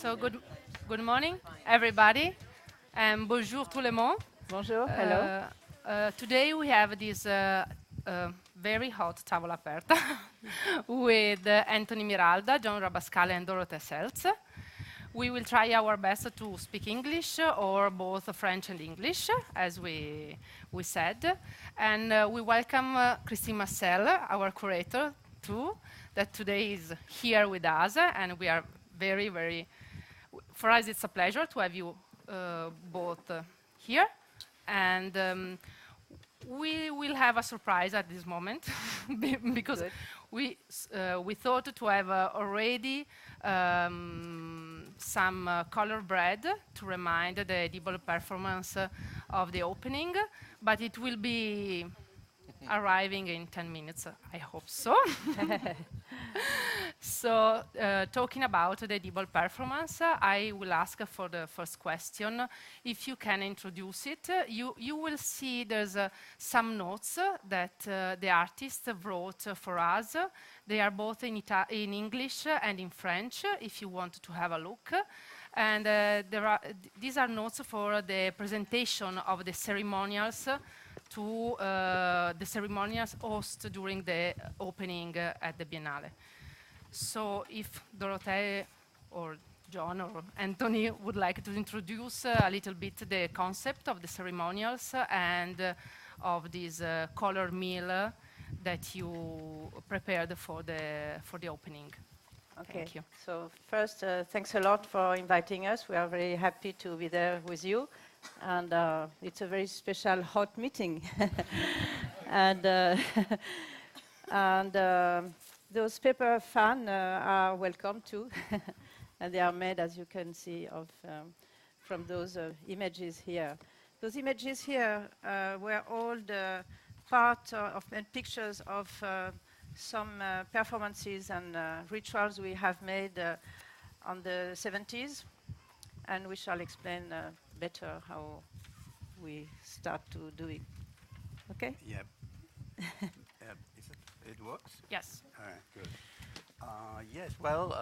So good morning, everybody, and bonjour tout le monde. Bonjour, hello. Today we have this very hot Tavola Aperta with Antoni Miralda, Joan Rabascall, and Dorothée Selz. We will try our best to speak English or both French and English, as we said. And we welcome Christine Marcel, our curator, too, that today is here with us, and we are very, for us it's a pleasure to have you both here. And we will have a surprise at this moment because we thought to have already some colored bread to remind the edible performance of the opening, but it will be arriving in 10 minutes, I hope so. So, talking about the edible performance, I will ask for the first question, if you can introduce it. You will see there's some notes that the artist wrote for us. They are both in English and in French, if you want to have a look. And these are notes for the presentation of the ceremonials to the ceremonials host during the opening at the Biennale. So if Dorothée or John or Antoni would like to introduce a little bit the concept of the ceremonials and of this color meal that you prepared for the opening. Okay. Thank you. So first, thanks a lot for inviting us. We are very happy to be there with you. And it's a very special hot meeting. And those paper fans are welcome too. And they are made, as you can see, from those images here. Those images here were all the part of pictures of some performances and rituals we have made on the 70s. And we shall explain better how we start to do it. Okay? Yep. It works? Yes. All right, good. Yes, well,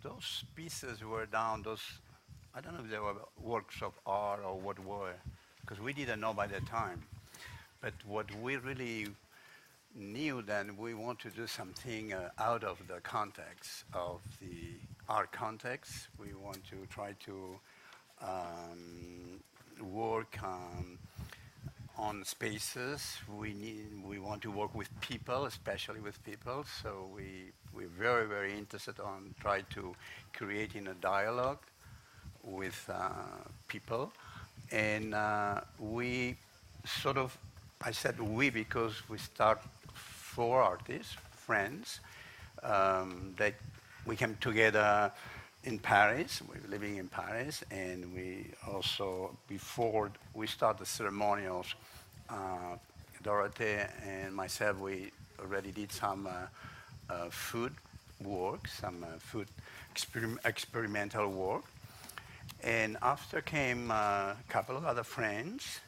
those pieces were down, I don't know if they were works of art or what were, because we didn't know by the time. But what we really knew then, we want to do something out of the context of the art context. We want to try to work on spaces. We want to work with people, especially with people. So we're very interested on try to create in a dialogue with people. And we sort of, I said we because we start 4 artists, friends, that we came together in Paris. We're living in Paris, and we also, before we start the ceremonials, Dorothée and myself, we already did some food work, some food experimental work. And after came a couple of other friends,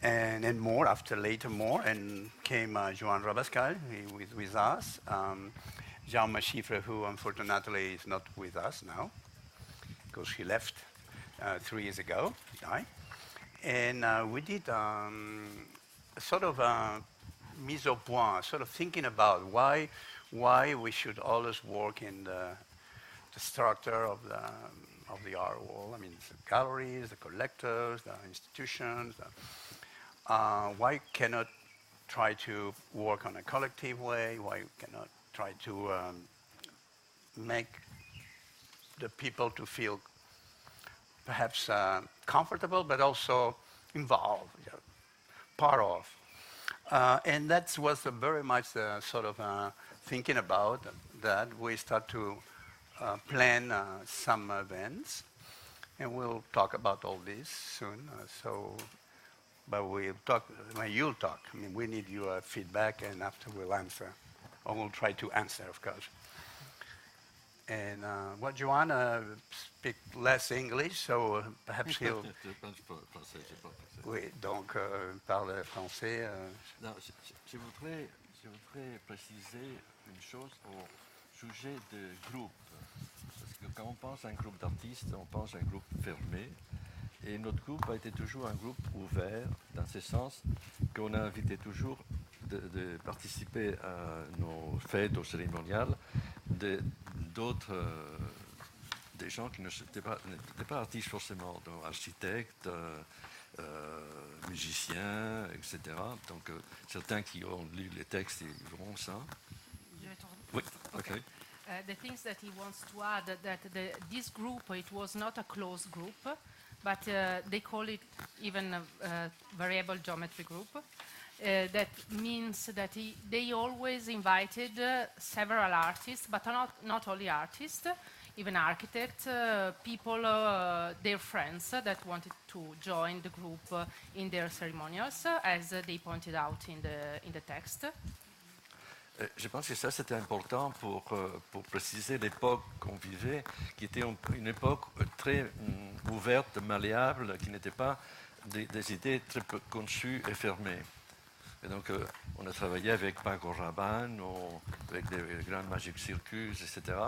and then more, later more, and came Joan Rabascall with us. Jaume Chiffre, who unfortunately is not with us now, because he left 3 years ago, died. And we did sort of mise au point, sort of thinking about why we should always work in the structure of the art world. I mean, the galleries, the collectors, the institutions. Why cannot try to work on a collective way? Why cannot try to make the people to feel perhaps comfortable, but also involved, part of. And that was very much sort of thinking about that. We start to plan some events, and we'll talk about all this soon. But we'll talk, when you'll talk. I mean, we need your feedback, and after we'll answer. Or we'll try to answer, of course. And Joan speak less English, so perhaps he'll... Oui, donc parle français. Non, je voudrais préciser une chose au sujet de groupe. que quand on pense à un groupe d'artistes, on pense à un groupe fermé. Et notre groupe a été toujours un groupe ouvert, dans ce sens qu'on a invité toujours de participer à nos fêtes, aux cérémoniales, d'autres, des gens qui n'étaient pas artistes forcément, donc architectes, musiciens, etc. Donc certains qui ont lu les textes, ils verront ça. Oui, okay. The things that he wants to add that this group, it was not a closed group, but they call it even a variable geometry group. That means that they always invited several artists, but not only artists, even architects, people, their friends that wanted to join the group in their ceremonials, as they pointed out in the text. Je pense que ça, c'était important pour préciser l'époque qu'on vivait, qui était une époque très ouverte, malléable, qui n'était pas des idées très conçues et fermées. Et donc, on a travaillé avec Paco Rabanne, avec des grands Magic Circus, etc.,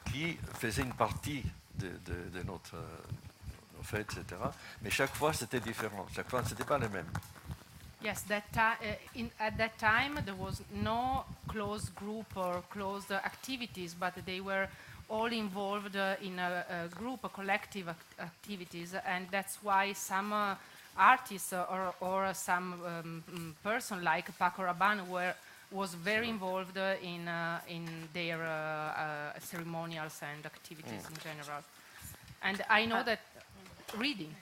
qui faisaient une partie de nos fêtes, etc. Mais chaque fois, c'était différent. Chaque fois, ce n'était pas les mêmes. Yes, at that time there was no closed group or closed activities, but they were all involved in a group, collective activities, and that's why some artists or some person like Paco Rabanne was very involved in their ceremonials and activities in general. And I know that reading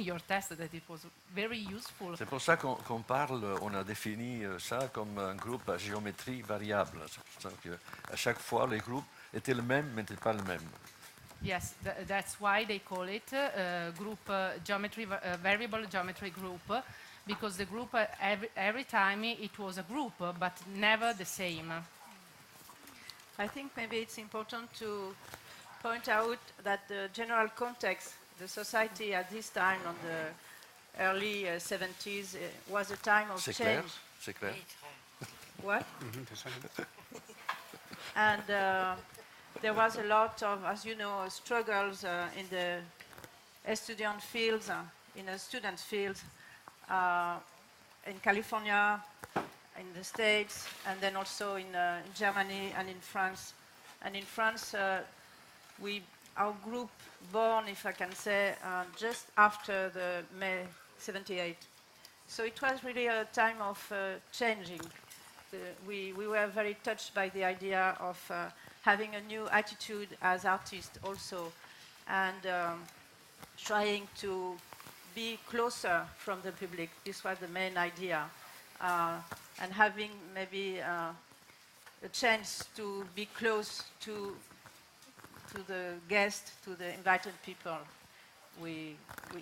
your text, that it was very useful. C'est pour ça qu'on parle, on a défini ça comme un groupe à géométrie variable. C'est pour ça qu'à chaque fois, les groupes étaient les mêmes, mais n'étaient pas les mêmes. Yes, that's why they call it group variable geometry group, because the group every time it was a group, but never the same. I think maybe it's important to point out that the general context, the society at this time, on the early 70s, was a time of change. C'est clair. What? And there was a lot of, as you know, struggles in the student fields, in California, in the States, and then also in Germany and in France. And in France, our group born, if I can say, just after the May 78. So it was really a time of changing. We were very touched by the idea of having a new attitude as artists also, and trying to be closer from the public. This was the main idea. And having maybe a chance to be close to the guests, to the invited people we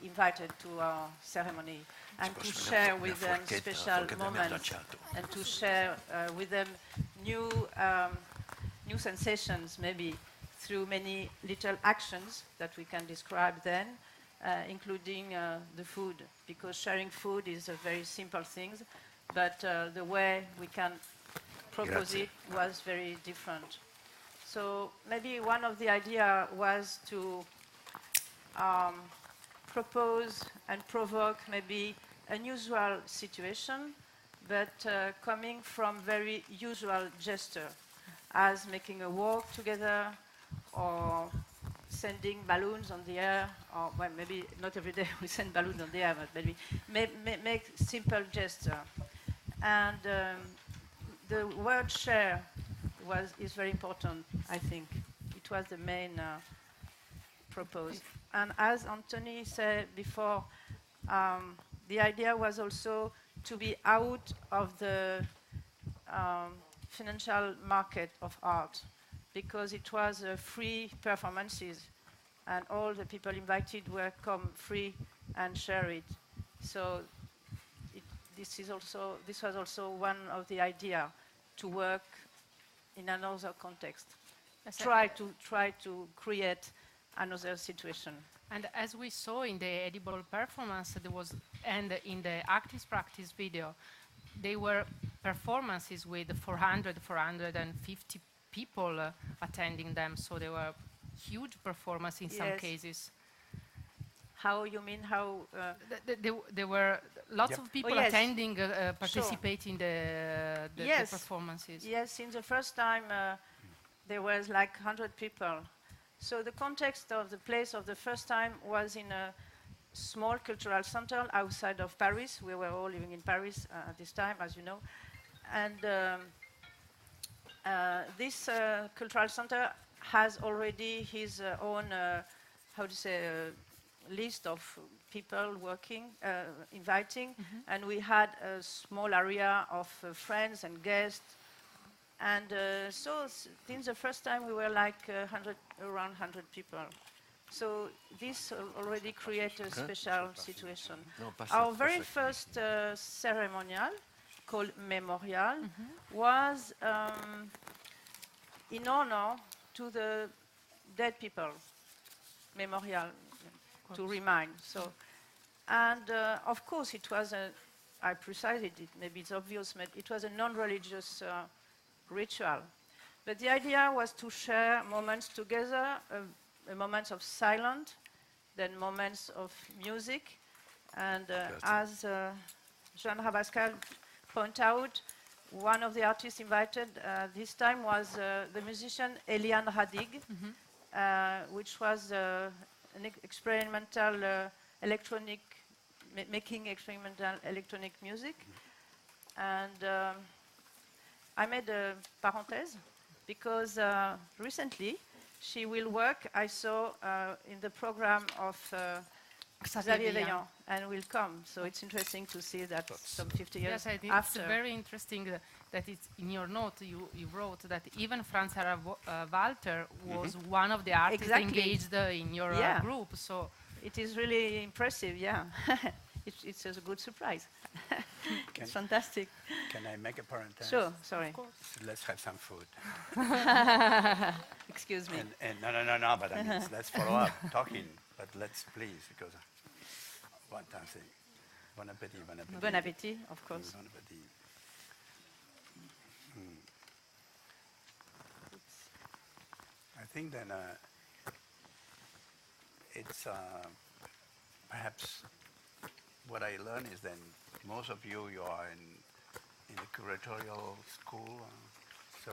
invited to our ceremony, and to share with them special moments, and to share with them new sensations, maybe through many little actions that we can describe then, including the food, because sharing food is a very simple thing, but the way we can propose it was very different. So maybe one of the ideas was to propose and provoke maybe unusual situation, but coming from very usual gesture, as making a walk together, or sending balloons on the air, or well, maybe not every day we send balloons on the air, but maybe make simple gesture. And the word share is very important, I think. It was the main proposed. And as Antoni said before, the idea was also to be out of the financial market of art, because it was free performances, and all the people invited were come free and share it. So this was also one of the idea, to work in another context. Try to create another situation. And as we saw in the edible performance, and in the artist practice video, they were performances with 450 people attending them. So they were huge performance in some cases. How you mean how? There were lots of people attending, participating in the performances. Yes, in the first time there was like 100 people. So the context of the place of the first time was in a small cultural center outside of Paris. We were all living in Paris at this time, as you know. And this cultural center has already his own, list of people working, inviting. And we had a small area of friends and guests. And so since the first time we were like around 100 people. So this already created a special situation. Our very first ceremonial, called Memorial, was in honor to the dead people. Memorial, to remind. So, and of course it was I precise it, maybe it's obvious, but it was a non-religious ritual. But the idea was to share moments together, moments of silence, then moments of music. And as Joan Rabascall pointed out, one of the artists invited this time was the musician Eliane Radig, which was an experimental making experimental electronic music. And I made a parenthèse because recently she will work, I saw in the program of Xavier Veillant, and will come. So it's interesting to see that some 50 years yes, I think after. It's very interesting that it's in your note you wrote that even Franz Walter was one of the artists engaged in your group. So it is really impressive, yeah. It's a good surprise. It's fantastic. Can I make a parenthesis? Sure, sorry. of course. So let's have some food. Excuse me. And no, but I mean, let's follow up talking, but let's please, because one time say, bon appétit, bon appétit. Bon appétit, of course. Bon appétit. I think then it's perhaps what I learned is then most of you are in the curatorial school, so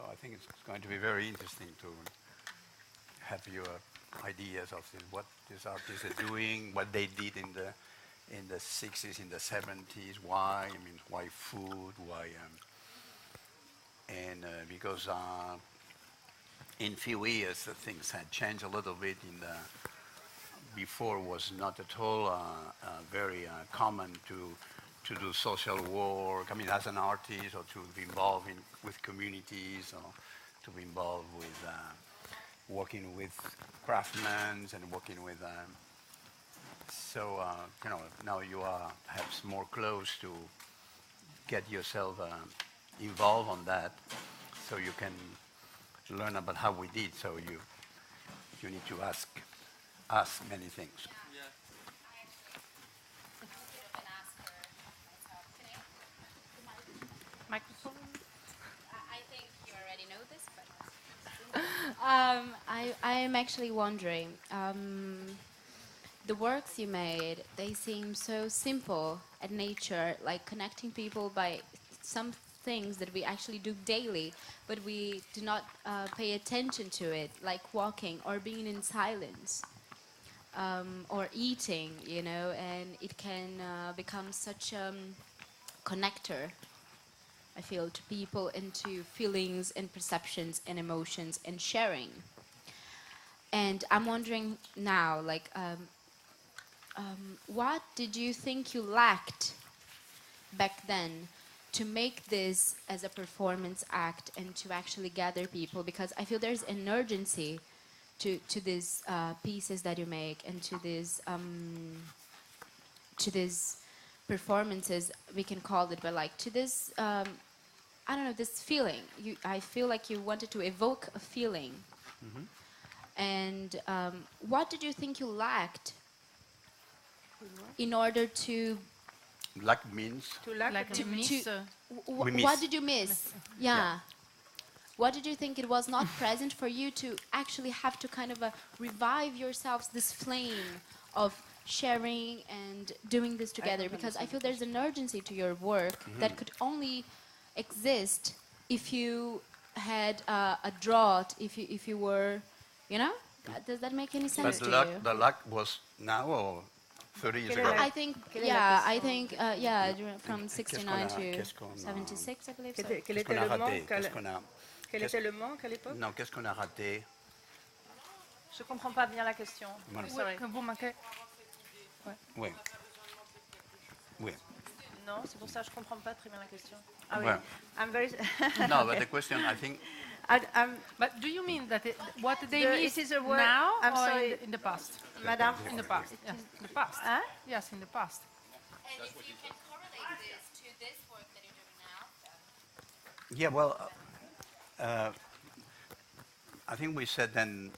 I think it's going to be very interesting to have your ideas of what these artists are doing, what they did in the 60s, in the 70s, why food, why, and because in few years things had changed a little bit. Before was not at all very common to do social work. I mean, as an artist, or to be involved with communities, or to be involved with working with craftsmen and working with. So now you are perhaps more close to get yourself involved on that, so you can learn about how we did. So you need to ask many things. Yeah. Microphone. I think you already know this, but I am actually wondering. The works you made, they seem so simple at nature, like connecting people by some things that we actually do daily, but we do not pay attention to it, like walking or being in silence. Or eating, and it can become such a connector, I feel, to people and to feelings and perceptions and emotions and sharing. And I'm wondering now, like, what did you think you lacked back then to make this as a performance act and to actually gather people? Because I feel there's an urgency to these pieces that you make and to these performances, we can call it, but like to this, I don't know, this feeling. I feel like you wanted to evoke a feeling. And what did you think you lacked in order to... Lack means? To lack Like to miss. What did you miss? Yeah. what did you think it was not present for you to actually have to kind of revive yourselves this flame of sharing and doing this together? Because I feel there's an urgency to your work that could only exist if you had a drought, if you were, you know? Does that make any sense to you? The luck was now or 30 years ago? I think, from 69 to 76, I believe so. Quel était le manque Quel était le manque à l'époque? Non, qu'est-ce qu'on a raté? Je ne comprends pas bien la question. Voilà. Sorry. Vous manquez. Oui. Oui. Non, c'est pour ça que je ne comprends pas très bien la question. Ah Well, oui. I'm very no, but the question, I think, But do you mean that what they it mean is a word. now I'm or sorry, in the past? Madame. In the past. Yeah. In the past. Hein? Yes, in the past. And if you can correlate this to this work that you're doing now, yeah, well, I think we said then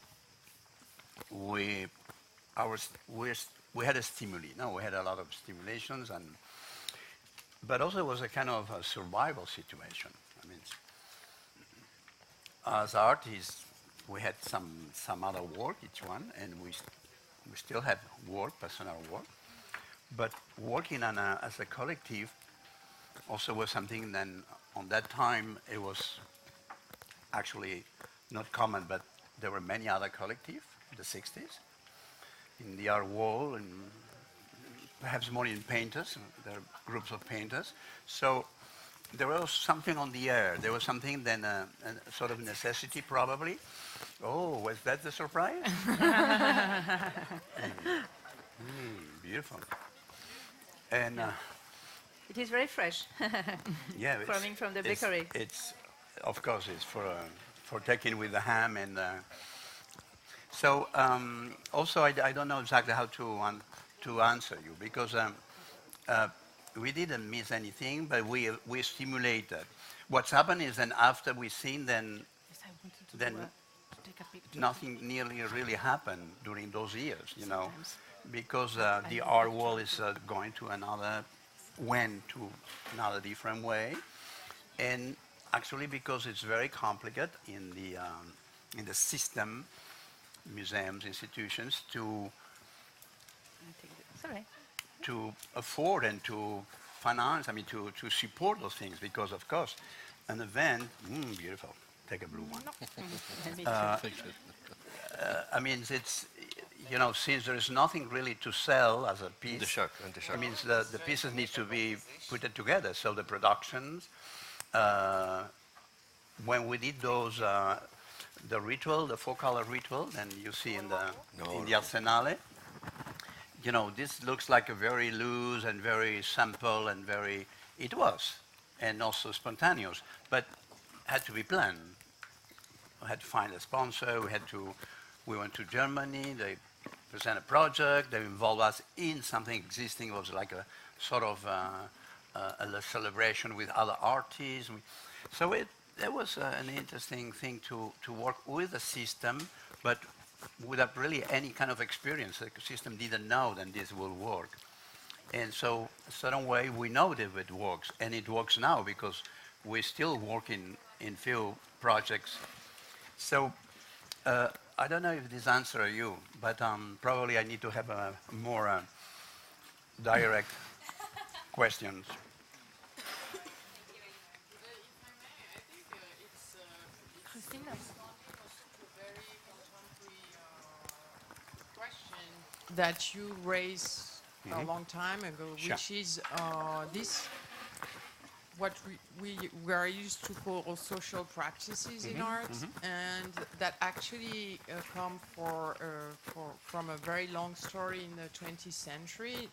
we had a stimuli. No, we had a lot of stimulations, but also it was a kind of a survival situation. I mean, as artists, we had some other work, each one, and we still have work, personal work. But working as a collective also was something. Then on that time it was actually not common, but there were many other collectives in the 60s in the art world, and perhaps more in painters. There are groups of painters. So there was something on the air. There was something then a sort of necessity, probably. Oh, was that the surprise? Beautiful. And It is very fresh. yeah, coming from the bakery. It's of course it's for taking with the ham and. So also I don't know exactly how to answer you, because we didn't miss anything, but we stimulated. What's happened is then after we've seen then nothing nearly really happened during those years, you know, because the art world is went to another different way, and actually because it's very complicated in the system, museums, institutions to afford and to finance, I mean to support those things, because of course an event, beautiful, take a blue one. I mean, it's, you know, since there is nothing really to sell as a piece, it means the pieces need to be put together. So the productions, when we did those, the ritual, the 4-color ritual, and you see in the Arsenale, you know, this looks like a very loose and very simple and very, it was, and also spontaneous, but had to be planned. We had to find a sponsor, we went to Germany, they present a project, they involved us in something existing. It was like a sort of a celebration with other artists. So it was an interesting thing to work with the system, but without really any kind of experience. The system didn't know that this will work. And so a certain way we know that it works, and it works now because we're still working in few projects. So I don't know if this answers you, but probably I need to have a more direct questions. That you raised a long time ago, which is this, what we are used to call social practices in art, and that actually come from a very long story in the 20th century.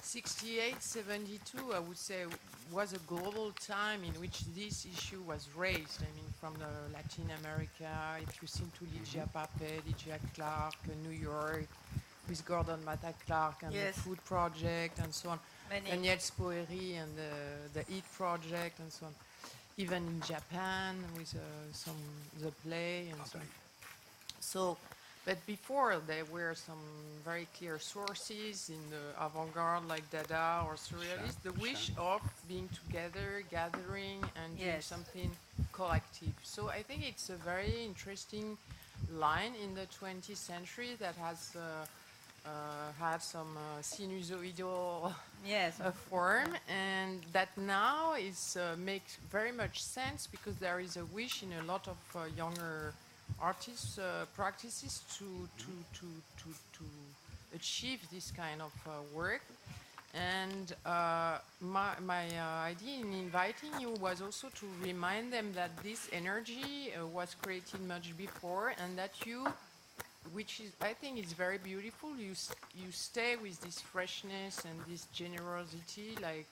68, 72, I would say, was a global time in which this issue was raised. I mean, from the Latin America, if you seem to Lygia Pape, Lygia Clark, New York, with Gordon Matta Clark and the Food Project and so on. Daniel Spoeri and the Eat Project and so on. Even in Japan with the play and so on. So But before, there were some very clear sources in the avant-garde, like Dada or Surrealist, the wish of being together, gathering, and doing something collective. So I think it's a very interesting line in the 20th century that has had some sinusoidal form, and that now is makes very much sense because there is a wish in a lot of younger artists' practices to achieve this kind of work. And my idea in inviting you was also to remind them that this energy was created much before, and that you, which is, I think is very beautiful, you stay with this freshness and this generosity like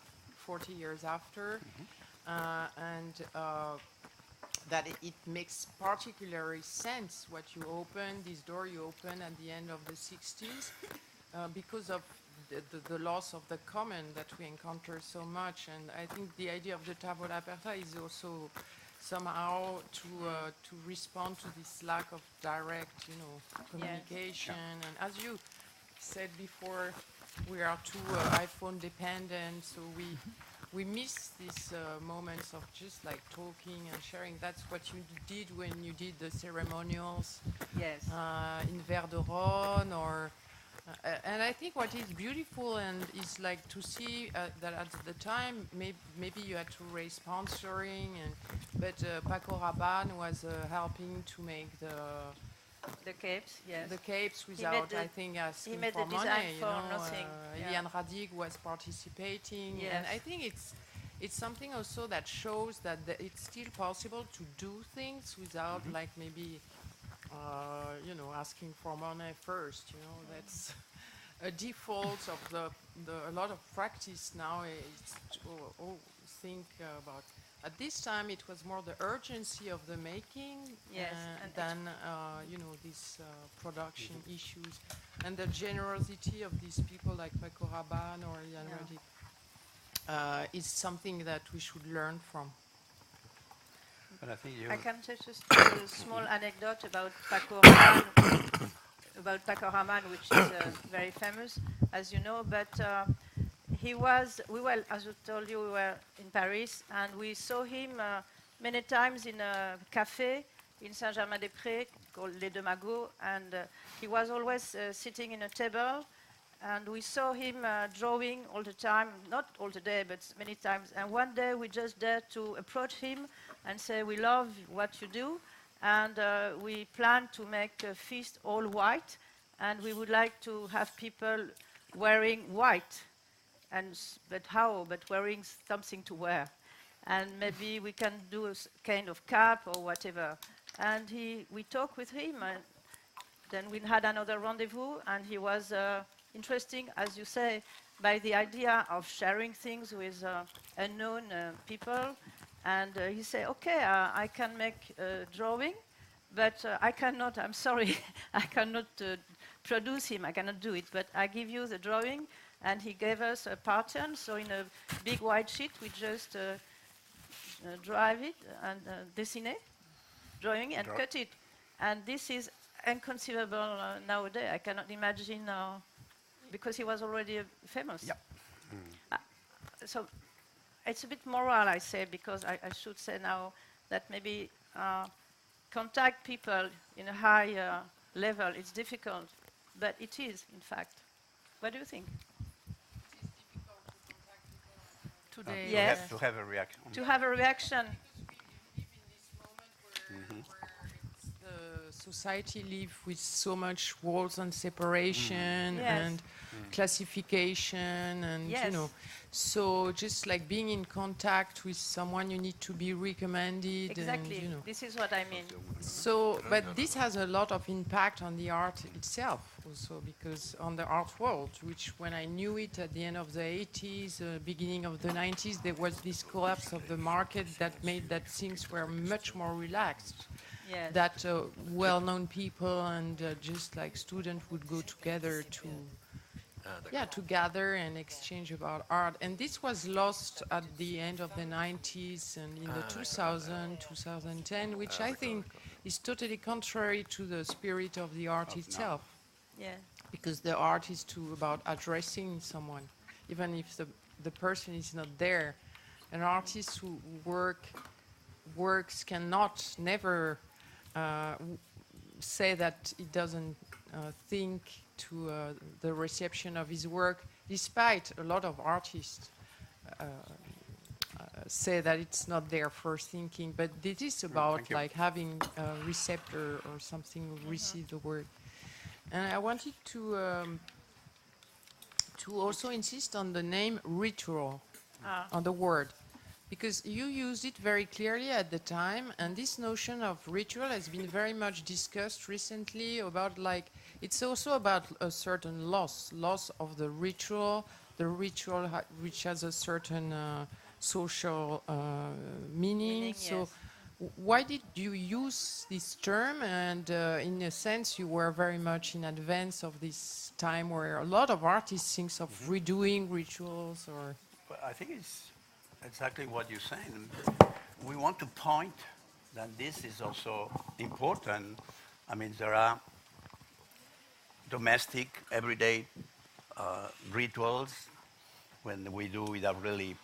40 years after, and that it makes particularly sense what you open, this door you open at the end of the 60s, because of the loss of the common that we encounter so much. And I think the idea of the Tavola Aperta is also somehow to respond to this lack of direct, communication. And as you said before, we are too iPhone dependent, so we miss these moments of just like talking and sharing. That's what you did when you did the ceremonials in Verderon, or and I think what is beautiful and is like to see that at the time maybe you had to raise sponsoring, but Paco Rabanne was helping to make the capes, the capes without, I think, asking for money. Liane Radig was participating, and I think it's something also that shows that it's still possible to do things without like maybe asking for money first. That's a default of a lot of practice now. Is to think about. At this time, it was more the urgency of the making than these production issues, and the generosity of these people like Paco Rabanne or Liane Radig is something that we should learn from. But I think I can just tell a small anecdote about Paco Rabanne, which is very famous, as you know, but he was, as I told you, we were in Paris, and we saw him many times in a cafe in Saint-Germain-des-Prés called Les Deux Magots, and he was always sitting in a table, and we saw him drawing all the time, not all the day, but many times. And one day we just dared to approach him and say, we love what you do, and we plan to make a feast all white, and we would like to have people wearing white. But how? But wearing something to wear. And maybe we can do a kind of cap or whatever. And we talked with him, and then we had another rendezvous, and he was interesting, as you say, by the idea of sharing things with unknown people. And he said, okay, I can make a drawing, but I cannot, I'm sorry, I cannot produce him, I cannot do it, but I give you the drawing. And he gave us a pattern, so in a big white sheet, we just drive it and dessiner, drawing and cut it. And this is inconceivable nowadays. I cannot imagine because he was already famous. Yep. So it's a bit moral, I say, because I should say now that maybe contact people in a high level, it's difficult, but it is, in fact. What do you think? Today, to have a reaction. To have a reaction. We live in this moment where the society lives with so much walls and separation and classification, and so just like being in contact with someone, you need to be recommended. Exactly. And, this is what I mean. So, but this has a lot of impact on the art itself also, because on the art world, which when I knew it at the end of the 80s, beginning of the 90s, there was this collapse of the market that made that things were much more relaxed. Yes. That well-known people and just like students would go together to gather and exchange about art. And this was lost at the end of the 90s and in the 2010, which I think is totally contrary to the spirit of the art itself. Yeah. Because the art is about addressing someone, even if the person is not there. An artist who works cannot never say that he doesn't think to the reception of his work, despite a lot of artists say that it's not their first thinking, but it is about like having a receptor or something who receive the word. And I wanted to also insist on the name ritual, on the word, because you used it very clearly at the time, and this notion of ritual has been very much discussed recently about like, it's also about a certain loss of the ritual which has a certain social meaning. So why did you use this term? And in a sense, you were very much in advance of this time where a lot of artists think of redoing rituals or... Well, I think it's exactly what you're saying. We want to point that this is also important. I mean, there are domestic, everyday rituals when we do without really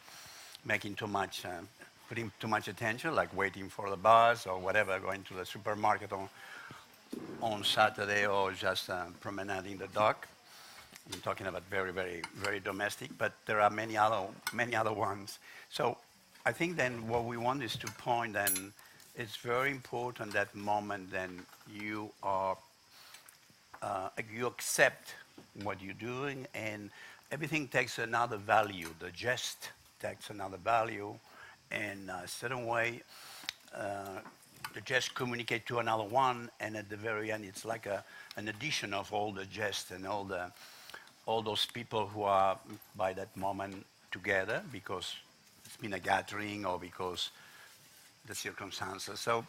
making too much, putting too much attention, like waiting for the bus or whatever, going to the supermarket on Saturday or just promenading the dog. I'm talking about very, very, very domestic, but there are many other ones. So I think then what we want is to point then it's very important that moment then you are, you accept what you're doing and everything takes another value. The gest takes another value in a certain way. The gest communicate to another one, and at the very end it's like an addition of all the gests and all those people who are by that moment together because it's been a gathering or because the circumstances. So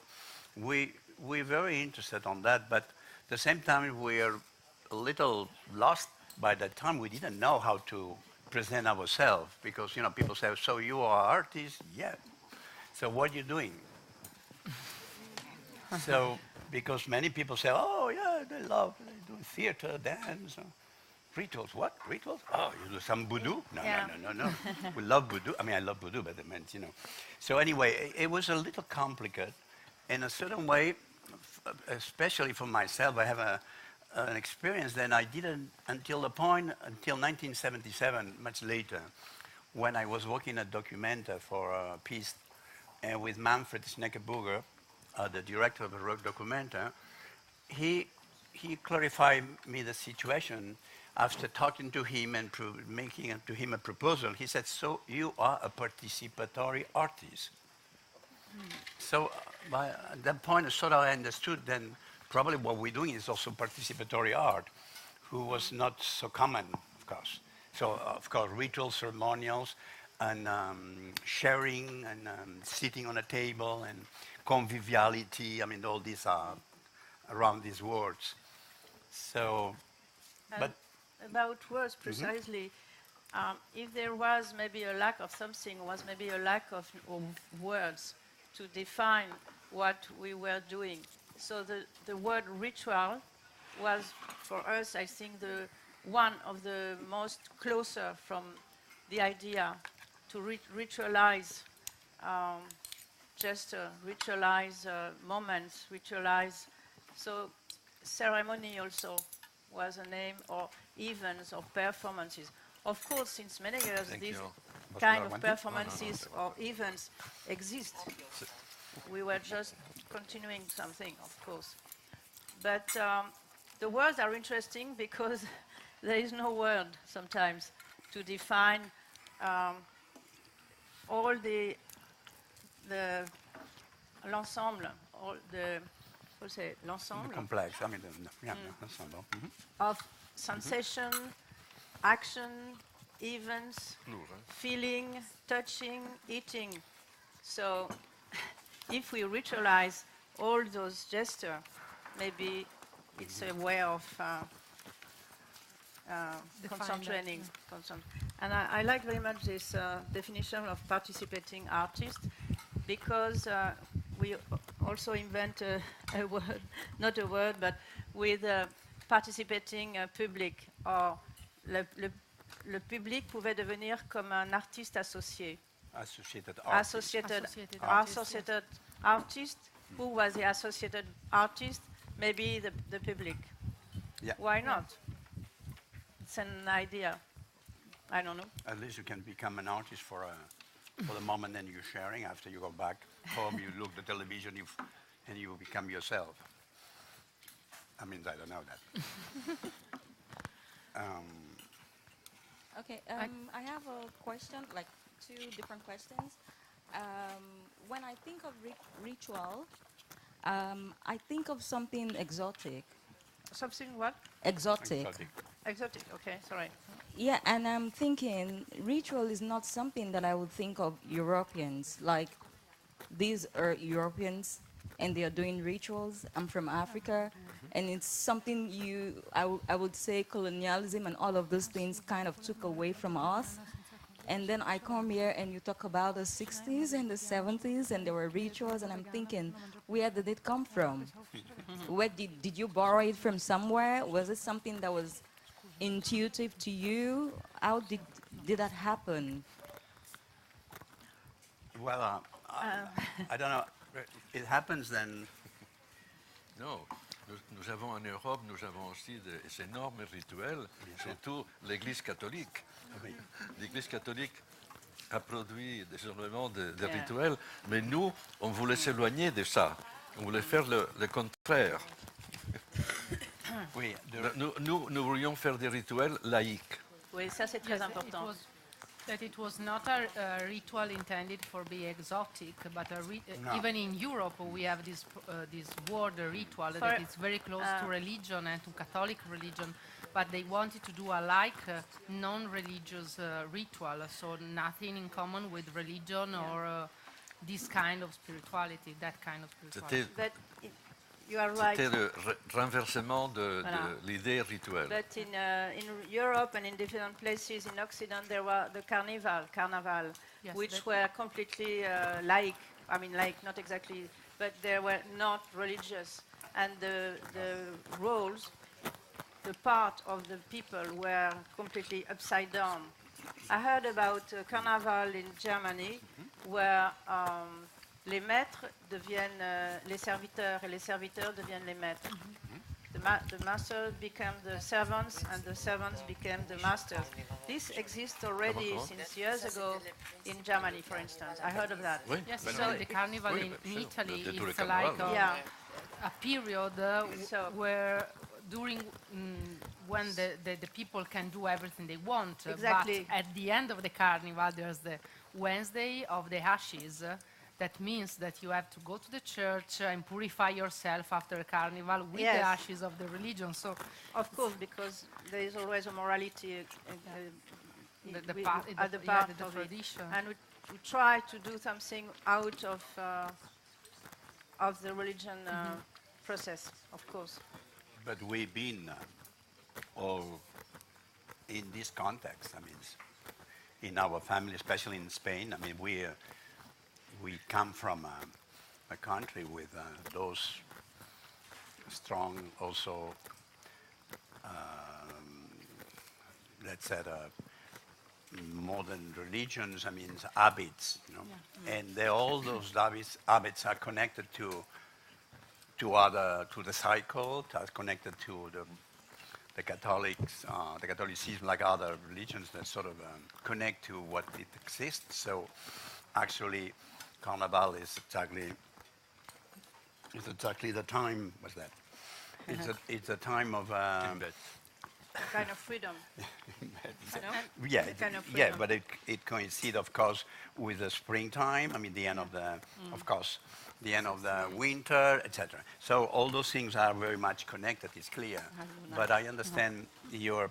we're very interested on that, but at the same time we're a little lost by that time. We didn't know how to present ourselves because, you know, people say, so you are an artist? Yeah. So what are you doing? So, because many people say, oh yeah, they do theater, dance, rituals. What? Rituals? Oh, you do some voodoo? No. We love voodoo. I mean, I love voodoo, but it meant, you know. So anyway, it was a little complicated. In a certain way, especially for myself, I have an experience that I didn't until 1977, much later, when I was working at Documenta for a piece with Manfred Schneckeburger, the director of the rock Documenta. He clarified me the situation after talking to him and making to him a proposal. He said, so you are a participatory artist. So at that point, sort of I understood then probably what we're doing is also participatory art, who was not so common, of course. So, of course, ritual ceremonials and sharing and sitting on a table and conviviality. I mean, all these are around these words. So, but about words precisely, if there was maybe a lack of something, was maybe a lack of words to define what we were doing. So the word ritual was, for us, I think, the one of the most closer from the idea to ritualize ritualize moments, ritualize. So ceremony also was a name, or events or performances. Of course, since many years, these kind of performances or events exist. We were just continuing something, of course. But the words are interesting because there is no word sometimes to define all l'ensemble, all the l'ensemble complex. I mean, l'ensemble of sensation, action, events, feeling, touching, eating. So if we ritualize all those gestures, maybe it's a way of concentrating. And I like very much this definition of participating artist, because we also invent a word, not a word, but with participating public. Or le public pouvait devenir comme un artiste associé. Associated artist. Associated artist. Who was the associated artist? Maybe the public. Yeah. Why not? It's an idea. I don't know. At least you can become an artist for the moment, and you're sharing. After you go back home, you look at the television, and you become yourself. I mean, I don't know that. Okay, I have a question, like 2 different questions. When I think of ritual, I think of something exotic. Something what? Exotic. Exotic, okay, sorry. Yeah, and I'm thinking ritual is not something that I would think of Europeans. Like, these are Europeans and they are doing rituals. I'm from Africa, and it's something I would say colonialism and all of those things kind of took away from us. And then I come here and you talk about the 60s and the 70s and there were rituals, and I'm thinking, where did it come from? Where did you borrow it from somewhere? Was it something that was intuitive to you? How did that happen? Well, I don't know. It happens then. Non, nous avons en Europe, nous avons aussi ces énormes rituels, surtout l'Église catholique. Oui. L'Église catholique a produit des énormément de rituels, mais nous, on voulait s'éloigner de ça. On voulait faire le contraire. Oui, Nous voulions faire des rituels laïques. Oui, ça c'est très important. That it was not a ritual intended for being exotic, but even in Europe we have this word ritual that is very close to religion and to Catholic religion, but they wanted to do a non-religious ritual, so nothing in common with religion or this kind of spirituality, that kind of spirituality. You are right. C'était le renversement de l'idée rituelle. But in Europe and in different places in Occident, there were the carnival, yes, which were completely laic. I mean, like not exactly, but they were not religious. And the roles, the part of the people were completely upside down. I heard about carnival in Germany, where les maîtres deviennent les serviteurs et les serviteurs deviennent les maîtres. The masters became the servants and the servants became the masters. This exists already since years ago in Germany, for instance. I heard of that. Oui. Yes, so the carnival in Italy is like a period where during when the people can do everything they want. Exactly. But at the end of the carnival, there's the Wednesday of the Ashes. That means that you have to go to the church and purify yourself after a carnival with the ashes of the religion. So, of course, because there is always a morality at the part of the tradition. And we try to do something out of the religion process, of course. But we've been all in this context. I mean, in our family, especially in Spain. I mean, we come from a country with those strong, also, let's say, modern religions. I mean, habits, you know, and all those habits are connected to the cycle, are connected to the Catholicism, like other religions that sort of connect to what it exists. So, actually, Carnival is exactly the time. What's that? It's a time of kind of freedom. But it coincides, of course, with the springtime. I mean, the end of the, of course, the end of the winter, etc. So all those things are very much connected. It's clear. But I understand your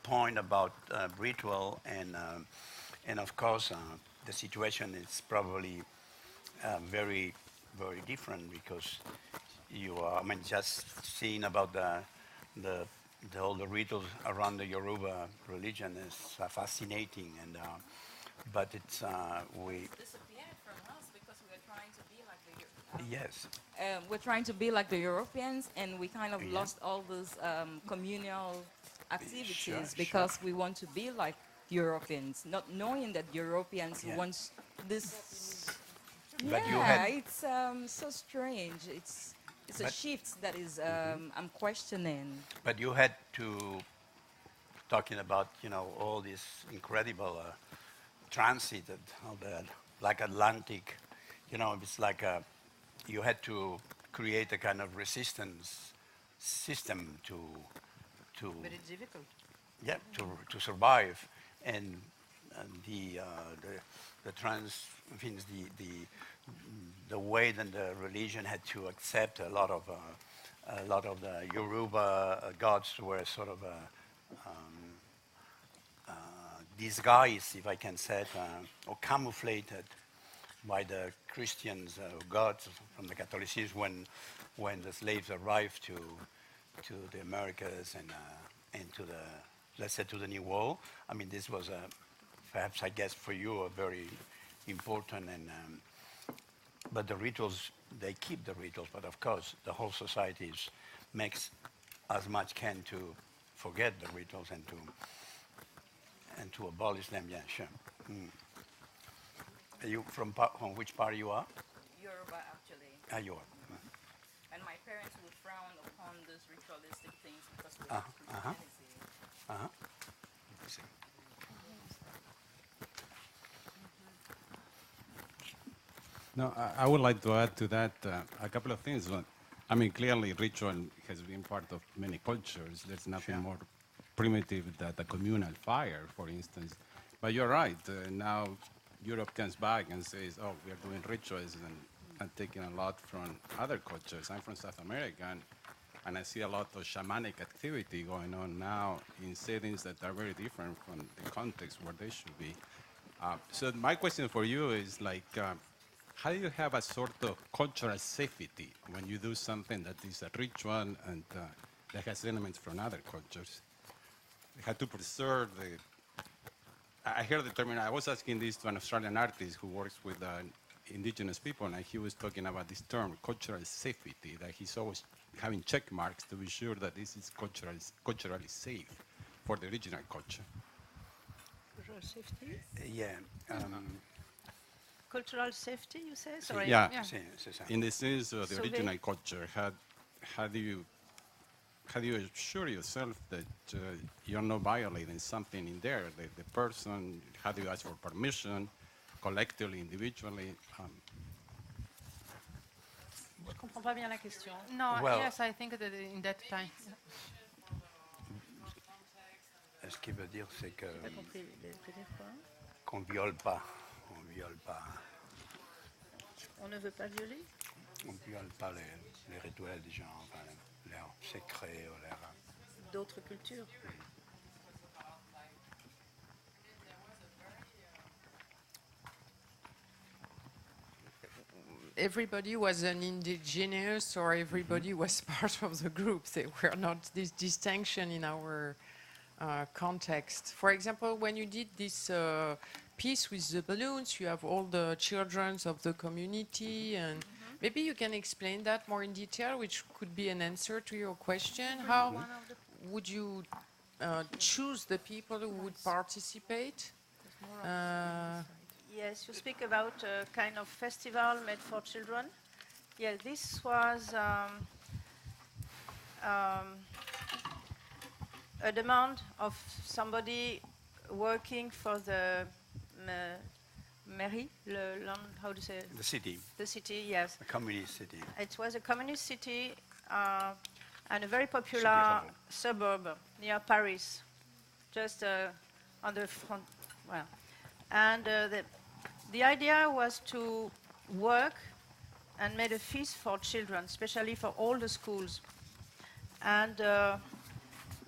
point about ritual and of course. The situation is probably very, very different because you are, I mean, just seeing about all the rituals around the Yoruba religion is fascinating, and but it's we disappeared from us because we were trying to be Yes. We're trying to be like the Europeans, and we kind of lost all those communal activities because we want to be like Europeans, not knowing that Europeans want this. But It's so strange. It's a shift that is I'm questioning. But you had to talking about all this incredible transit of the like Atlantic. It's like you had to create a kind of resistance system to But it's difficult. to survive, and the trans things, the way that the religion had to accept a lot of the Yoruba gods were sort of disguised, if I can say it, or camouflated by the Christians gods from the Catholicism when the slaves arrived to the Americas and to the, let's say, to the New World. I mean, this was perhaps, I guess, for you a very important but the rituals, they keep the rituals, but of course the whole society makes as much can to forget the rituals and to abolish them. Yeah, sure. Are you from which part you are? Yoruba, actually. You are. And my parents would frown upon those ritualistic things because we have Christianity. No, I would like to add to that a couple of things. I mean, clearly ritual has been part of many cultures. There's nothing more primitive than the communal fire, for instance. But you're right. Now Europe comes back and says, oh, we are doing rituals and taking a lot from other cultures. I'm from South America, and I see a lot of shamanic activity going on now in settings that are very different from the context where they should be. So my question for you is like, how do you have a sort of cultural safety when you do something that is a ritual and that has elements from other cultures? You have to preserve the... I heard the term, I was asking this to an Australian artist who works with indigenous people, and he was talking about this term, cultural safety, that he's always having check marks to be sure that this is culturally safe for the original culture. Cultural safety? Yeah. Cultural safety, you say? Sorry. Yeah. Yeah. In the sense of the original culture, how do you assure yourself that you're not violating something in there? The person, how do you ask for permission, collectively, individually? Je comprends pas bien la question. No, Well, yes, I think that in that time. Ce qu'il veut dire, c'est que J'ai pas compris. Peut dire quoi? qu'on viole pas. On viole pas. On ne veut pas violer? On viole pas les rituels des gens, enfin, leurs secrets ou leurs... D'autres cultures. Everybody was an indigenous, or everybody was part of the group. There were not this distinction in our context. For example, when you did this piece with the balloons, you have all the children of the community, and maybe you can explain that more in detail, which could be an answer to your question. How would you choose the people who would participate? Yes, you speak about a kind of festival made for children. Yeah, this was a demand of somebody working for the mairie, how do you say it? The city. The city, yes. A communist city. It was a communist city and a very popular suburb near Paris, just on the front. Well, and the idea was to work and made a feast for children, especially for all the schools. And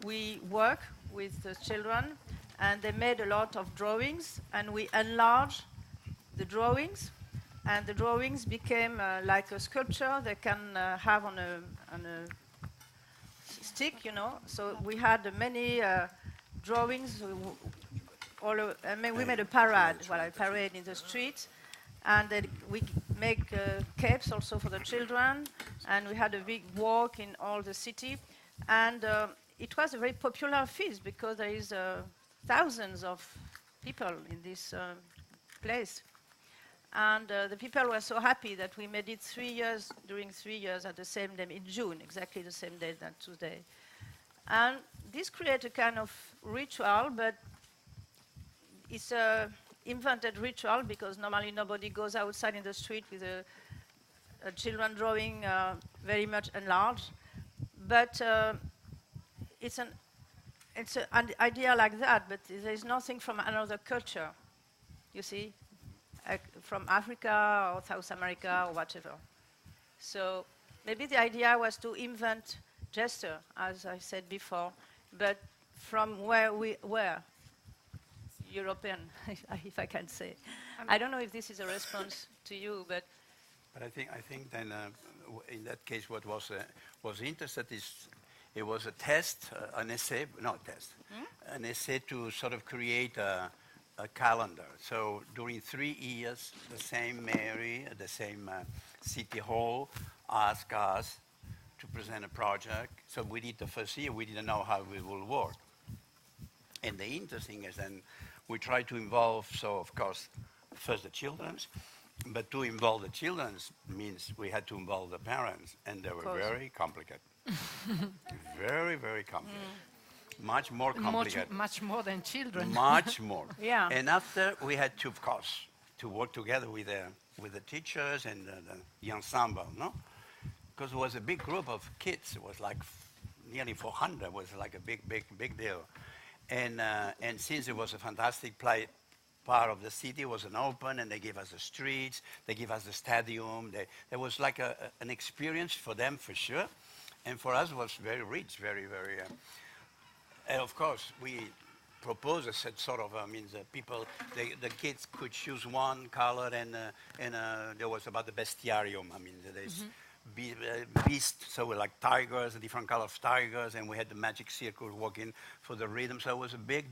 we work with the children, and they made a lot of drawings, and we enlarged the drawings, and the drawings became like a sculpture they can have on a stick, you know. So we had many drawings. We made a parade, a parade in the street, And then we make capes also for the children, and we had a big walk in all the city. And it was a very popular feast because there is thousands of people in this place. And the people were so happy that we made it during 3 years at the same day, in June, exactly the same day than today. And this creates a kind of ritual, but it's a invented ritual because normally nobody goes outside in the street with a children drawing very much enlarged. But it's an idea like that, but there is nothing from another culture, you see, from Africa or South America or whatever. So maybe the idea was to invent gesture, as I said before, but from where we were, European, if I can say. I don't know if this is a response to you, but I think then in that case, what was interesting is it was a test, an essay, not test, an essay to sort of create a calendar. So during 3 years, the same Mary, the same city hall asked us to present a project. So we did the first year, we didn't know how it will work. And the interesting is then we tried to involve, so of course, first the children's, but to involve the children's means we had to involve the parents, and they were very complicated. Very, very complicated. Much more complicated. Much more than children. Much more. Yeah. And after we had to, of course, to work together with the teachers and the ensemble, no? Because it was a big group of kids. It was like nearly 400. It was like a big deal. And since it was a fantastic part of the city, it was an open, and they gave us the streets, they gave us the stadium. There was like an experience for them for sure. And for us, it was very rich, very, very. And of course, we proposed a sort of, the kids could choose one color, and there was about the bestiarium. There's beasts, so like tigers, a different color of tigers, and we had the magic circle walking for the rhythm. So it was a big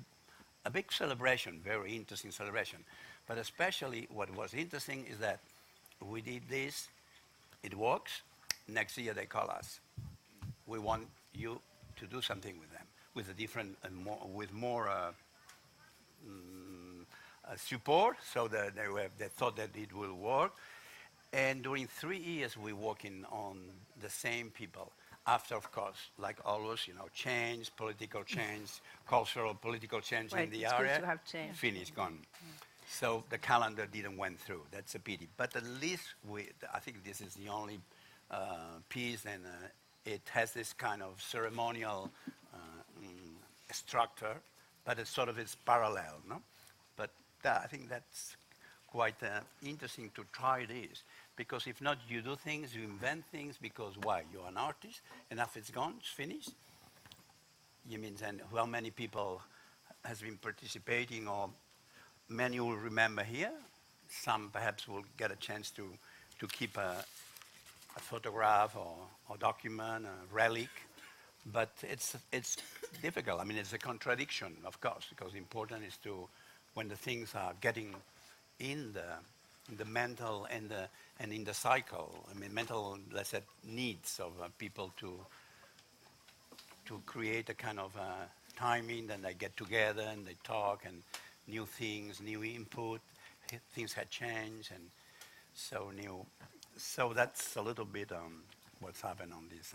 celebration, very interesting celebration. But especially what was interesting is that we did this, it works. Next year they call us. We want you to do something with them, with a different, with more support, so that they thought that it will work. And during 3 years, we're working on the same people. After, of course, like always, change, political change, cultural, political change in the area. To have change. Finished, gone. So the calendar didn't went through. That's a pity. But at least I think this is the only piece, and it has this kind of ceremonial structure, but it's parallel, no? But I think that's quite interesting to try this, because if not, you do things, you invent things, because why? You're an artist, and after it's gone, it's finished. You mean then how many people has been participating, or many will remember here. Some perhaps will get a chance to keep a photograph or document, a relic. But it's difficult. It's a contradiction, of course, because important is to, when the things are getting in the mental and in the cycle, mental, let's say, needs of people to create a kind of timing, then they get together and they talk, and new things, new input, things had changed, and so new. So that's a little bit what's happened on this.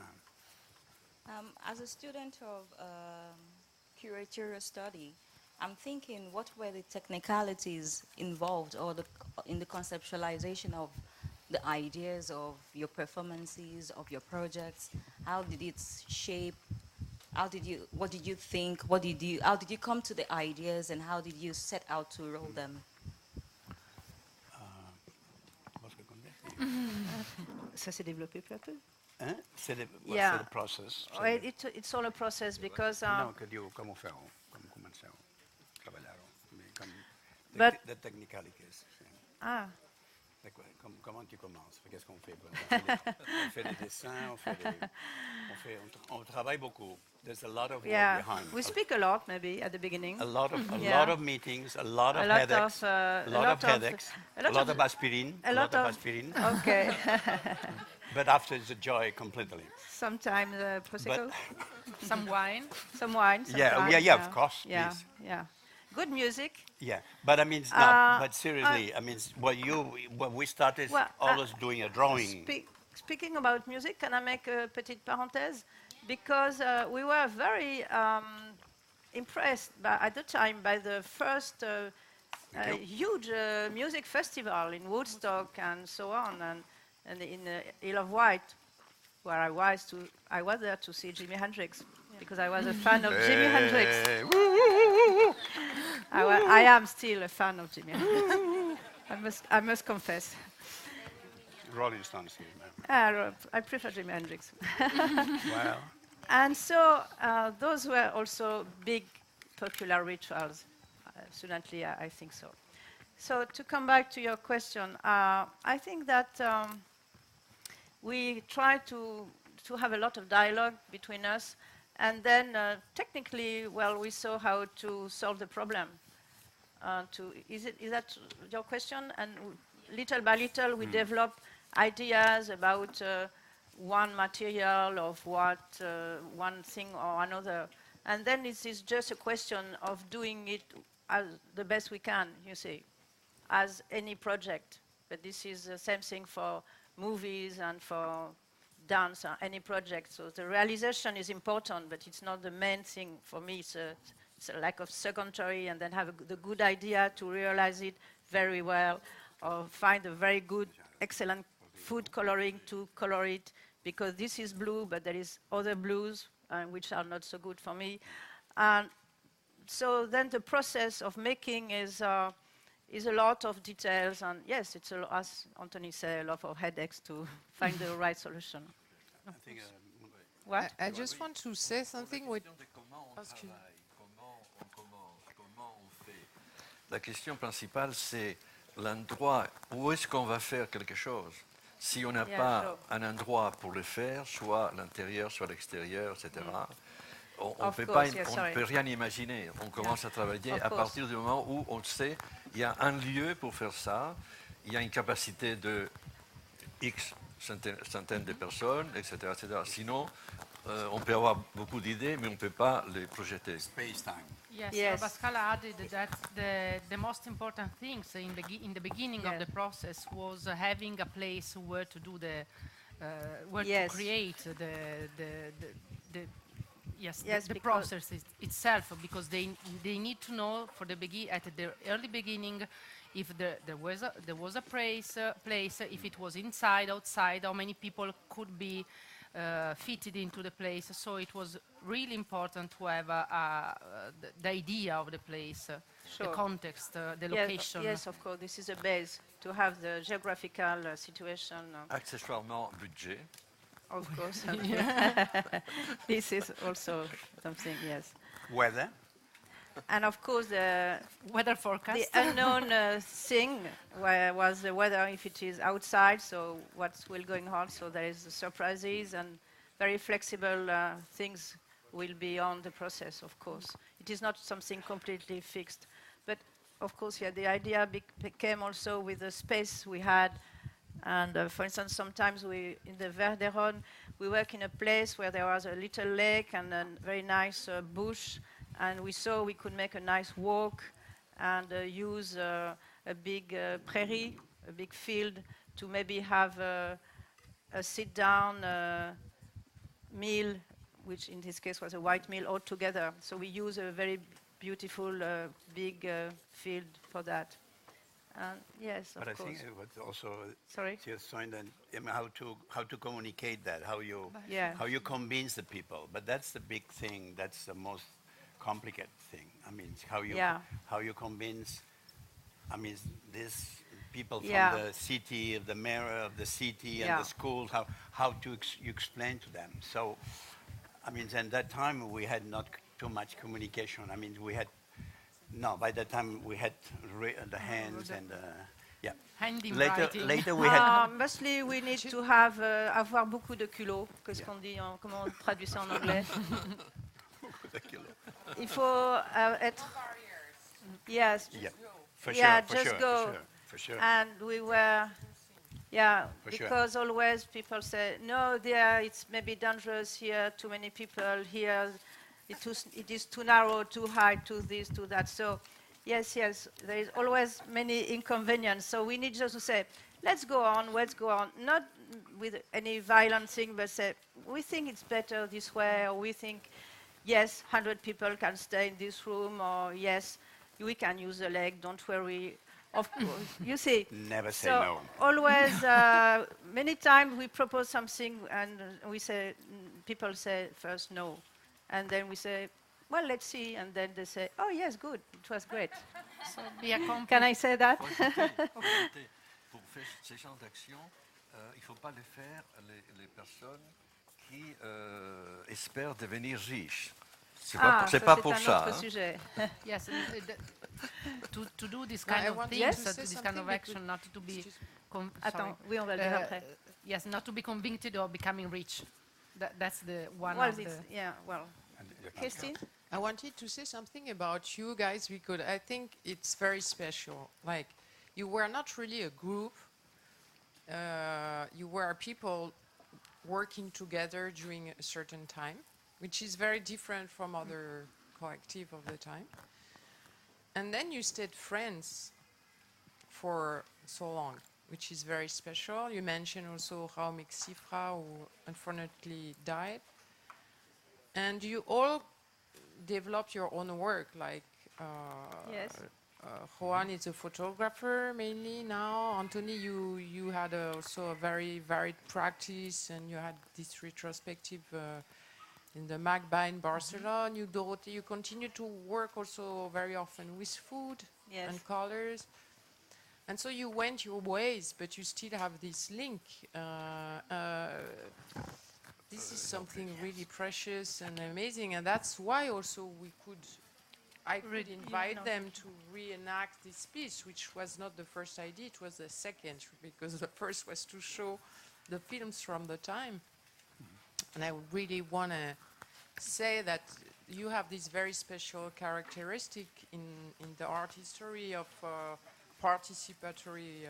As a student of curatorial study, I'm thinking, what were the technicalities involved, or in the conceptualization of the ideas of your performances, of your projects? How did it shape? What did you think? How did you come to the ideas, and how did you set out to roll them? Ça s'est développé peu à peu. C'est the process. It's all a process, because the technicalities. Comment tu commences? Qu'est-ce qu'on fait? On fait des dessins, on travaille beaucoup. There's a lot of work behind. We speak a lot, maybe at the beginning. A lot of meetings, a lot of headaches, a lot of headaches, a lot of aspirin, a lot of aspirin. Okay. But after it's a joy completely. Sometimes prosecco, Some wine. some wine. Yeah, of course, Yeah, please. yeah. Good music. Yeah, but I mean, but seriously, I mean, we started always doing a drawing. Speaking about music, can I make a petite parenthèse? Because we were very impressed at the time by the first huge music festival in Woodstock and so on, and in Isle of Wight, where I was there to see Jimi Hendrix, because I was a fan of Jimi Hendrix. I am still a fan of Jimi Hendrix. I must confess. Rolling Stones. I prefer Jimi Hendrix. Wow. And so those were also big popular rituals. Absolutely, I think so. So to come back to your question, I think that we try to have a lot of dialogue between us, and then technically, well, we saw how to solve the problem. Is that your question? And little by little, we develop ideas about one material of one thing or another. And then it is just a question of doing it as the best we can, you see, as any project. But this is the same thing for movies and for dance or any project. So the realization is important, but it's not the main thing for me. It's a lack of secondary, and then have the good idea to realize it very well, or find a very good, excellent food coloring to color it, because this is blue, but there is other blues which are not so good for me. And so then the process of making is a lot of details, and yes, it's, as Antoni said, a lot of headaches to find the right solution. I think, What? I just want to say something with... La question principale, c'est l'endroit où est-ce qu'on va faire quelque chose. Si on n'a pas un endroit pour le faire, soit l'intérieur, soit l'extérieur, etc., on ne peut rien imaginer. On commence à travailler à partir du moment où on sait qu'il y a un lieu pour faire ça, il y a une capacité de X centaines de personnes, etc., etc. Sinon, on peut avoir beaucoup d'idées, mais on ne peut pas les projeter. Space-time. Yes, Rabascall added that the most important things in the beginning of the process was having a place where to do to create the process itself, because they need to know at the early beginning if there was a place, if it was inside, outside, how many people could be fitted into the place. So it was really important to have the idea of the place, the context, the location. Yes, of course, this is a base to have the geographical situation. Accessoirement, budget. Of course. This is also something, yes. Weather. And of course, the weather forecast. The unknown thing was the weather, if it is outside, so what's will going on. So there is surprises, and very flexible things will be on the process, of course. It is not something completely fixed. But of course, the idea became also with the space we had. And for instance, sometimes in the Verderon, we work in a place where there was a little lake and a very nice bush. And we saw we could make a nice walk and use a big prairie, a big field, to maybe have a sit-down meal, which in this case was a white meal altogether. So we use a very beautiful big field for that. Yes, of course. But I think it was also how to communicate that, how you convince the people. But that's the big thing. That's the most complicated thing. I mean, how you convince. I mean, these people from the city, the mayor of the city, and the schools. How to you explain to them. So, I mean, at that time we had not too much communication. I mean, we had. No, by that time we had the hands and Yeah. Later we had... Mostly we need to have avoir beaucoup de culot. Qu'est-ce qu'on dit comment on traduit ça en anglais? Il faut être... Yes. Yeah. For yeah, sure, just go. For sure. And we were... Yeah, For because sure. always people say, no, there it's maybe dangerous here, too many people here, it is too narrow, too high, too this, too that. So, yes, there is always many inconvenience. So we need just to say, let's go on, not with any violent thing, but say, we think it's better this way, or we think, yes, 100 people can stay in this room, or yes, we can use the leg, don't worry. Of course, you see. Never say so no. Always, many times we propose something and we say, people say first no. And then we say, well, let's see. And then they say, oh, yes, good. It was great. So be a Can I say that? Pour faire ces genres d'actions, il ne faut pas les faire les personnes qui espèrent devenir riches. C'est pas pour ça. Yes, to do this kind of things, this kind of action, not to be... Oui, on va le dire après. Yes, not to be convicted of becoming rich. That's the one well, of the... Yeah, well. Christine? I wanted to say something about you guys because I think it's very special. Like, you were not really a group. You were people working together during a certain time, which is very different from other collective of the time. And then you stayed friends for so long, which is very special. You mentioned also Raoul Mexifra, who unfortunately died. And you all developed your own work, like yes. Joan is a photographer mainly now. Antoni, you had also a very varied practice, and you had this retrospective in the MACBA in Barcelona. You, Dorothée, you continue to work also very often with food yes. and colors. And so you went your ways, but you still have this link. This is something really precious and amazing, and that's why also I could invite them to reenact this piece, which was not the first idea, it was the second, because the first was to show the films from the time. And I really want to say that you have this very special characteristic in the art history of participatory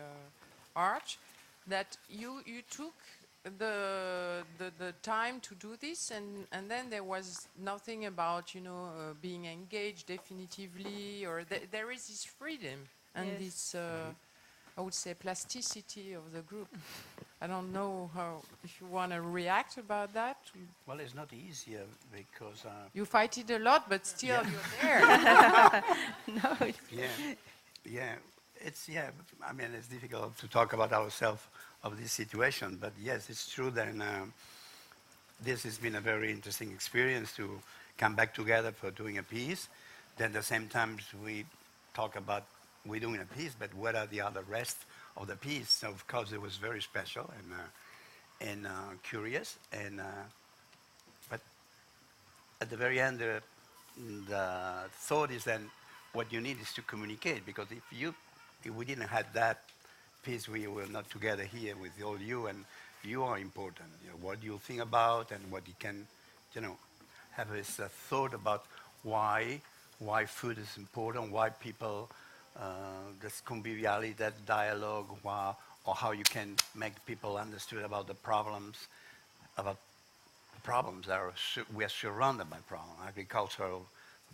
art, that you took the time to do this, and then there was nothing about being engaged definitively, or there is this freedom and yes. this I would say plasticity of the group. I don't know if you want to react about that. Well, it's not easier because you fight it a lot, but still you're there. No. Yeah. It's I mean, it's difficult to talk about ourselves of this situation, but yes, it's true that this has been a very interesting experience to come back together for doing a piece. Then at the same time we talk about we're doing a piece, but what are the other rest of the piece? So of course it was very special and curious, and but at the very end the thought is then what you need is to communicate, because if we didn't have that piece, we were not together here with all you, and you are important. What you think about, and what you can, have this thought about why food is important, why people, this conviviality, that dialogue, or how you can make people understood about the problems, we are surrounded by problems, agricultural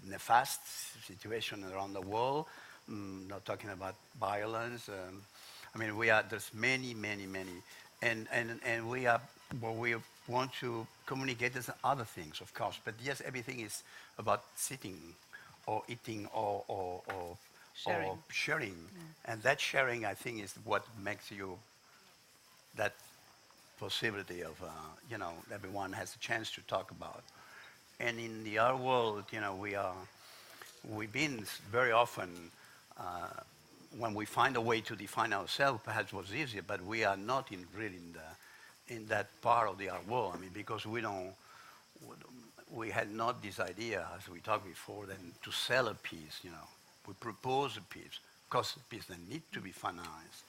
nefast situation around the world. Not talking about violence. I mean, there's many, and we want to communicate as other things, of course. But yes, everything is about sitting, or eating, or sharing. And that sharing, I think, is what makes you that possibility of everyone has a chance to talk about. And in the art world, we've been very often. When we find a way to define ourselves, perhaps it was easier, but we are not really in that part of the art world. I mean, because we had not this idea, as we talked before, then to sell a piece. We propose a piece, of course, a piece that needs to be financed,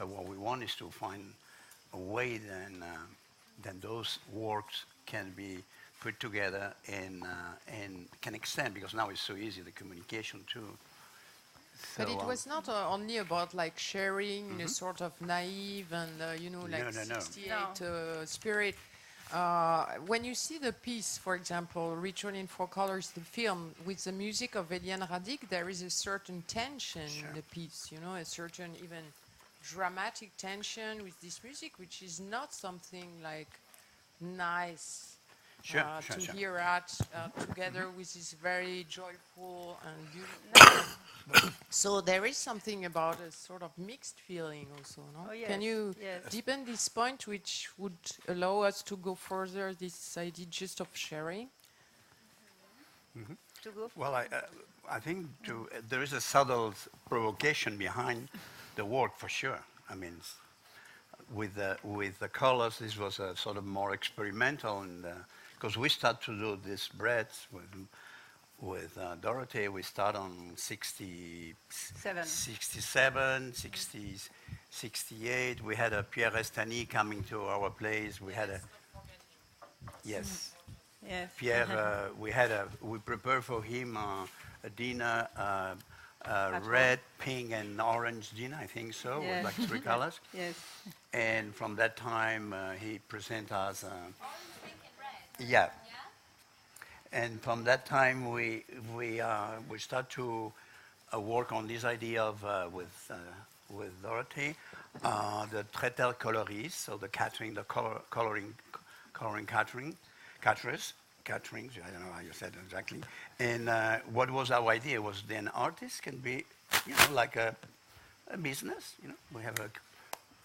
But what we want is to find a way then those works can be put together and can extend, because now it's so easy, the communication too. So but it was not only about like sharing in a sort of naive and like 68 spirit. When you see the piece, for example, Ritual in Four Colors, the film, with the music of Eliane Radic, there is a certain tension in the piece, a certain even dramatic tension with this music, which is not something like nice to hear at together with this very joyful and beautiful. So there is something about a sort of mixed feeling also, no? Oh, yes. Can you deepen this point, which would allow us to go further, this idea just of sharing? To go? Well, I think there is a subtle provocation behind the work, for sure. I mean, with the colors, this was a sort of more experimental, and because we start to do this breads with Dorothée, we start on 67, 68. We had a Pierre Restany coming to our place. We had a Pierre. We prepared for him a dinner, red, pink, and orange dinner. I think so, with like 3 colors. Yes. And from that time, he present us. Orange, pink, and red. Yeah. And from that time, we start to work on this idea of with Dorothée, the traiteur coloriste, so the catering, the coloring caterers. Caterings, I don't know how you said it exactly. And what was our idea was then artists can be, like a business. We have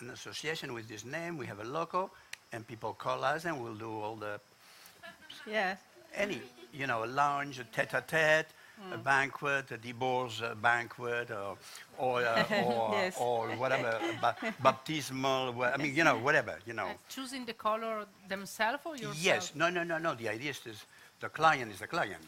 an association with this name. We have a logo, and people call us, and we'll do all the any, a lounge, a tete-a-tete, a banquet, a divorce banquet, or whatever, baptismal. I mean, whatever. Choosing the color themselves or yourself? Yes. No. The idea is the client is the client.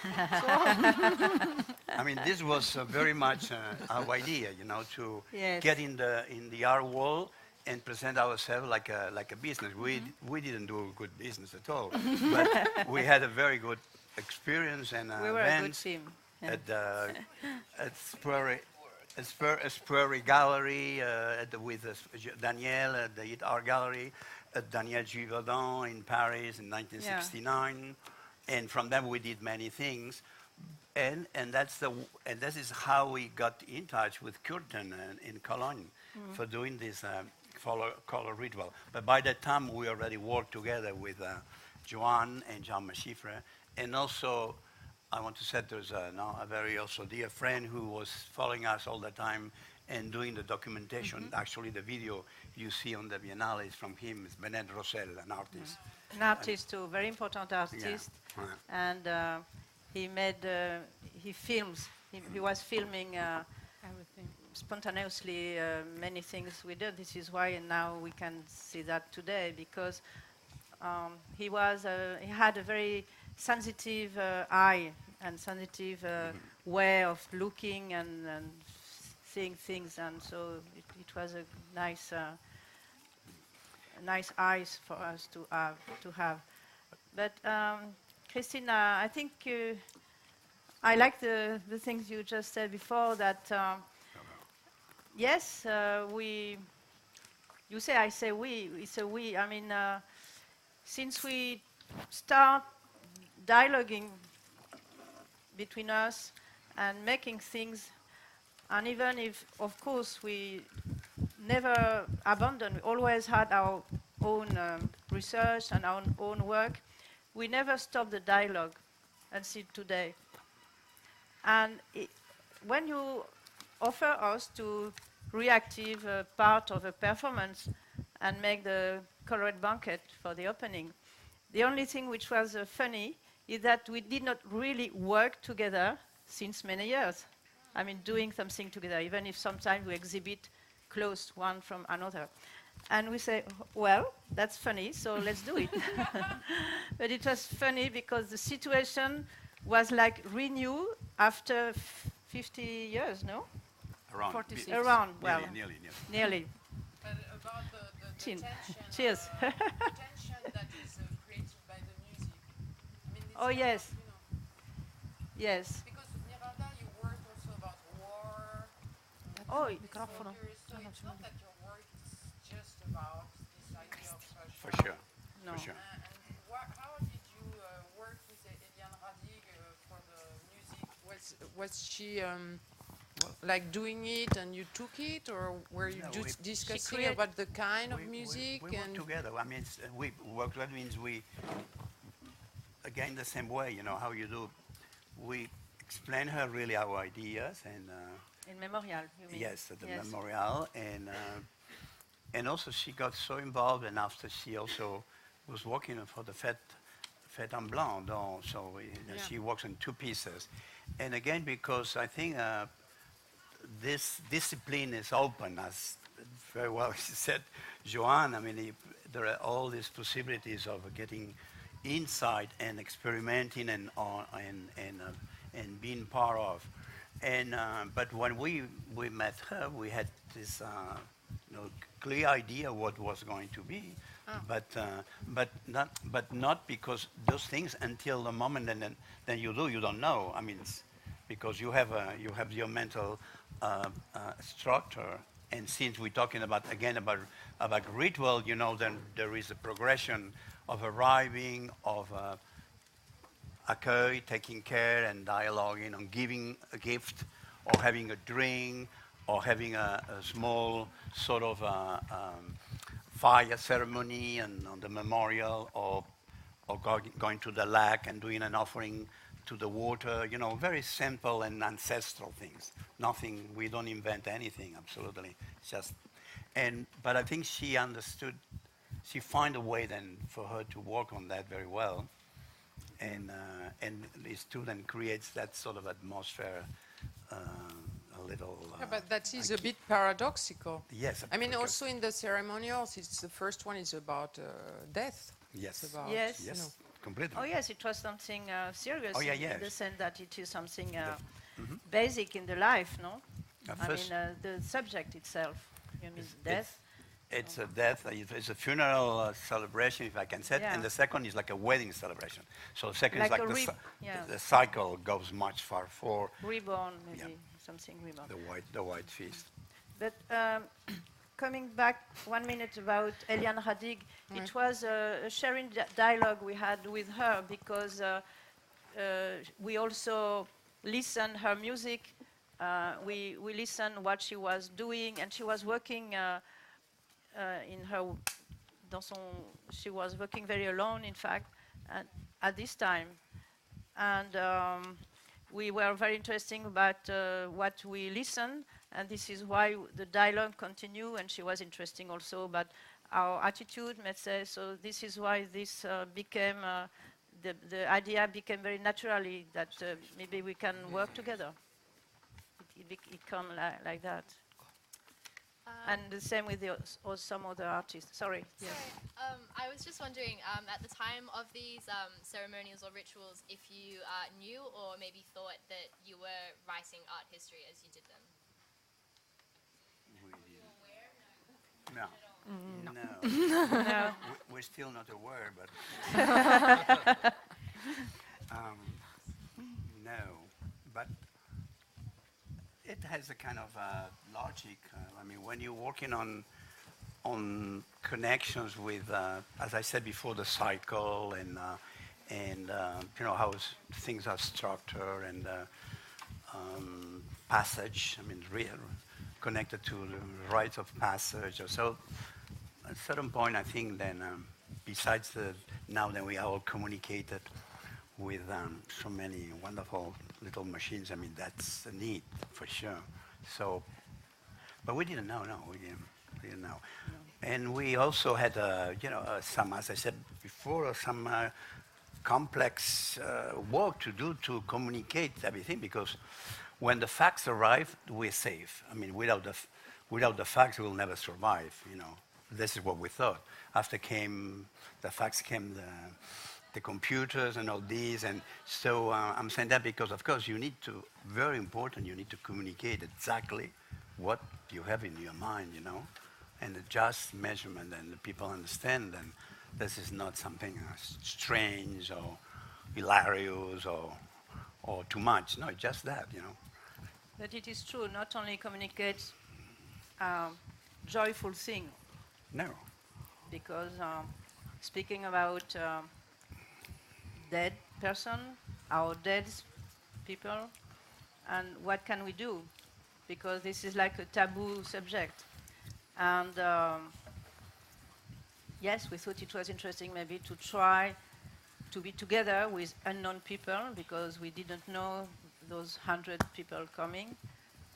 I mean, this was very much our idea, to get in the art world and present ourselves like a business. We didn't do a good business at all, but we had a very good experience and we were a good team. At Spreury Gallery with Daniel at the Art Gallery, at Daniel Givaudan in Paris in 1969, and from them we did many things, and this is how we got in touch with Curtin in Cologne for doing this color ritual. But by that time we already worked together with Joan and Jean Machifre, and also I want to say there's a very also dear friend who was following us all the time and doing the documentation. Actually, the video you see on the Biennale is from him. It's Benet Rossel, an artist. An artist too, very important artist. And he films. He was filming everything spontaneously, many things we did. This is why now we can see that today, because he had a very sensitive eye and sensitive way of looking and seeing things, and so it was a nice eyes for us to have. But Christina, I think I like the things you just said before, that yes, you say, I say we, it's a we. I mean, since we start dialoguing between us and making things, and even if, of course, we never abandoned, we always had our own research and our own work, we never stopped the dialogue until today. And when you offer us to reactive part of a performance and make the colored banquet for the opening, the only thing which was funny is that we did not really work together since many years. I mean, doing something together, even if sometimes we exhibit close one from another. And we say, well, that's funny, so let's do it. But it was funny because the situation was like renewed after 50 years, no? around. 46. Around, well, Nearly. nearly. But about the Chin. tension, Cheers. the tension that is created by the music. I mean, it's Oh, kind yes. of, Yes. because Miralda, you work also about war. Oh, microfono. So it's not that your work is just about this idea of social. For sure. No. For sure. And how did you work with Eliane Radig for the music? Was she like doing it and you took it, or were you No, just we- discussing about the kind of music? We work together. I mean, we work together means we, again, the same way, you know, how you do. We explain her really our ideas and... In Memorial, you mean? Yes, at the Yes. Memorial, and also she got so involved, and after she also was working for the Fête en Blanc, so she works in two pieces. And again, because I think this discipline is open, as very well she said, Joan, I mean, there are all these possibilities of getting inside and experimenting and being part of. And but when we met her, we had this clear idea what was going to be, but not because those things until the moment, and then you don't know. I mean, because you have your mental structure, and since we're talking about ritual, you know, then there is a progression of arriving, of accueil, taking care and dialoguing, on giving a gift, or having a drink, or having a small sort of fire ceremony and on the memorial, or going to the lake and doing an offering to the water, you know, very simple and ancestral things. Nothing, we don't invent anything, absolutely. It's just, but I think she understood, she found a way then for her to work on that very well. And the student creates that sort of atmosphere, a little... but that is a bit paradoxical. Yes. I mean, also in the ceremonials, it's the first one is about death. Yes. It's about, Yes. you know. Yes, completely. Oh, yes, it was something serious Oh, yeah, in yes. the sense that it is something basic in the life, no? I First, mean, the subject itself, you mean death? it's a death, it's a funeral celebration, if I can say it, and the second is like a wedding celebration. So the second Like is a like the cycle goes much far for Reborn, maybe, something reborn. the white feast. But coming back 1 minute about Eliane Radig, it was a sharing dialogue we had with her, because we also listened her music, we listened what she was doing, and she was working she was working very alone, in fact, at this time. And we were very interested about what we listened, and this is why the dialogue continued, and she was interesting also about our attitude, let's say. So this is why this became, the idea became very naturally that maybe we can work together. It came like that. And the same with some other artists. Sorry. Yes. I was just wondering, at the time of these ceremonials or rituals, if you knew or maybe thought that you were writing art history as you did them? No. We're still not aware, but no. But it has a kind of logic. I mean, when you're working on connections with, as I said before, the cycle and you know how things are structured and passage. I mean, connected to the rites of passage. So at a certain point, I think then, besides now that we are all communicated with so many wonderful little machines, I mean, that's a need for sure. So, but we didn't know, we didn't know. No. And we also had, you know, some, as I said before, some complex work to do to communicate everything, because when the facts arrive, we're safe. I mean, without the facts, we'll never survive, you know. This is what we thought. After the facts came the computers and all these, and so I'm saying that because, of course, very important, you need to communicate exactly what you have in your mind, you know, and the just measurement, and the people understand, and this is not something strange or hilarious or too much. No, just that, you know. But it is true, not only communicates joyful thing. No. Because speaking about dead person, our dead people, and what can we do? Because this is like a taboo subject. And yes, we thought it was interesting maybe to try to be together with unknown people, because we didn't know those 100 people coming.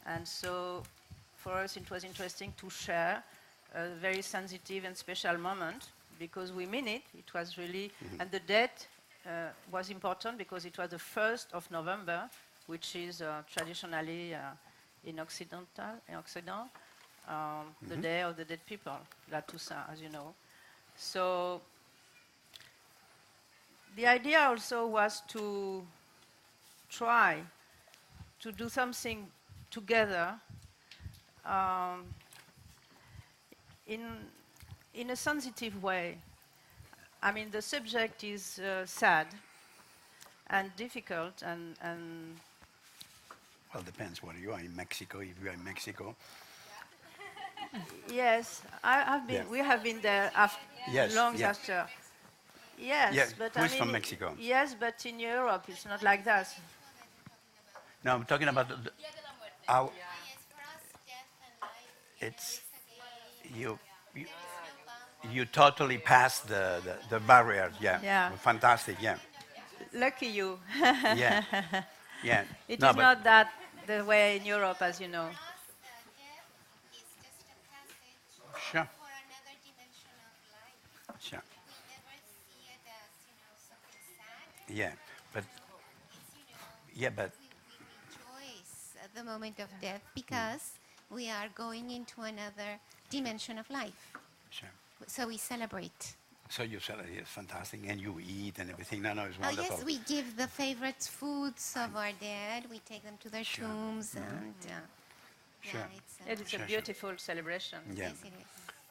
And so for us it was interesting to share a very sensitive and special moment, because we mean it. It was really, and the date was important because it was the 1st of November, which is traditionally in Occident, the day of the dead people, La Toussaint, as you know. So the idea also was to try to do something together in a sensitive way. I mean, the subject is sad and difficult, and well, depends where you are in Mexico. If you are in Mexico, yes, I've been. Yeah. We have been there long after. Yes, Yeah, but who I is mean, from Mexico? Yes, but in Europe it's not like that. No, I'm talking about how it's you totally passed the barrier. Yeah. Yeah. Fantastic. Yeah. Lucky you. Yeah. Yeah. It No, is but not that the way in Europe, as you know. sure. Sure. Yeah, but but We rejoice at the moment of death because we are going into another dimension of life. sure. So we celebrate. So you said it's fantastic, and you eat and everything. No, it's Oh wonderful. yes, we give the favorite foods of our dead. We take them to their tombs, and Sure. It's a beautiful celebration. Yeah. yes, it is.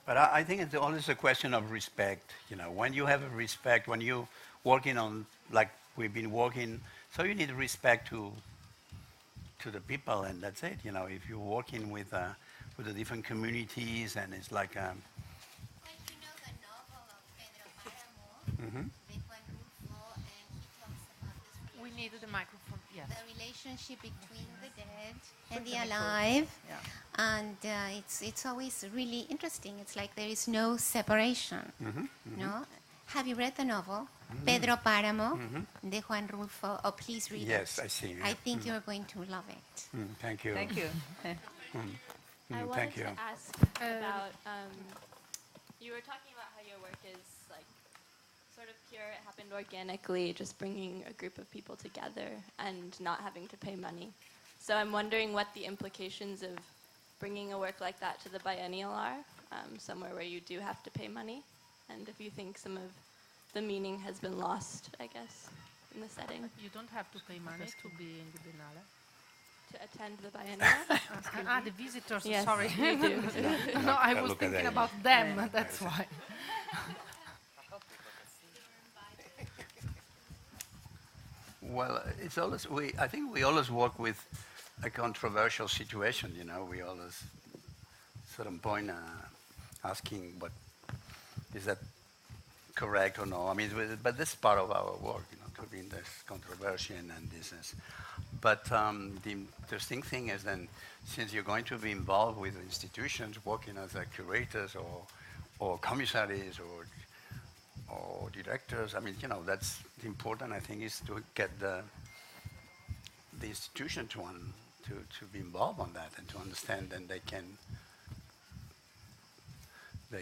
But I think it's always a question of respect. You know, when you have a respect, when you working on, like we've been working, so you need respect to the people, and that's it. You know, if you're working with the different communities, and it's like. Well, you know the novel of Pedro Páramo, de Juan Rulfo, and he talks about this We need the microphone. Yes. the relationship between the dead and the alive, and it's always really interesting. It's like there is no separation. No, have you read the novel Pedro Páramo de Juan Rulfo? Oh, please read it. Yes, I see. I think you're going to love it. Thank you. Thank you. I wanted Thank you. to ask about, you were talking about how your work is like sort of pure, it happened organically, just bringing a group of people together and not having to pay money. So I'm wondering what the implications of bringing a work like that to the biennial are, somewhere where you do have to pay money, and if you think some of the meaning has been lost, I guess, in the setting. You don't have to pay money to be in the Biennale. To attend the biennial? The visitors, Yes, sorry. you do. No, I was look at thinking that. about them, that's why. Well, it's always I think we always work with a controversial situation. You know, we always certain point asking what is that correct or no. I mean, but this is part of our work. You know, to be in this controversy and business. But the interesting thing is then, since you're going to be involved with institutions, working as curators or commissaries or directors, I mean, you know, that's important. I think is to get the institution to be involved on that and to understand, and they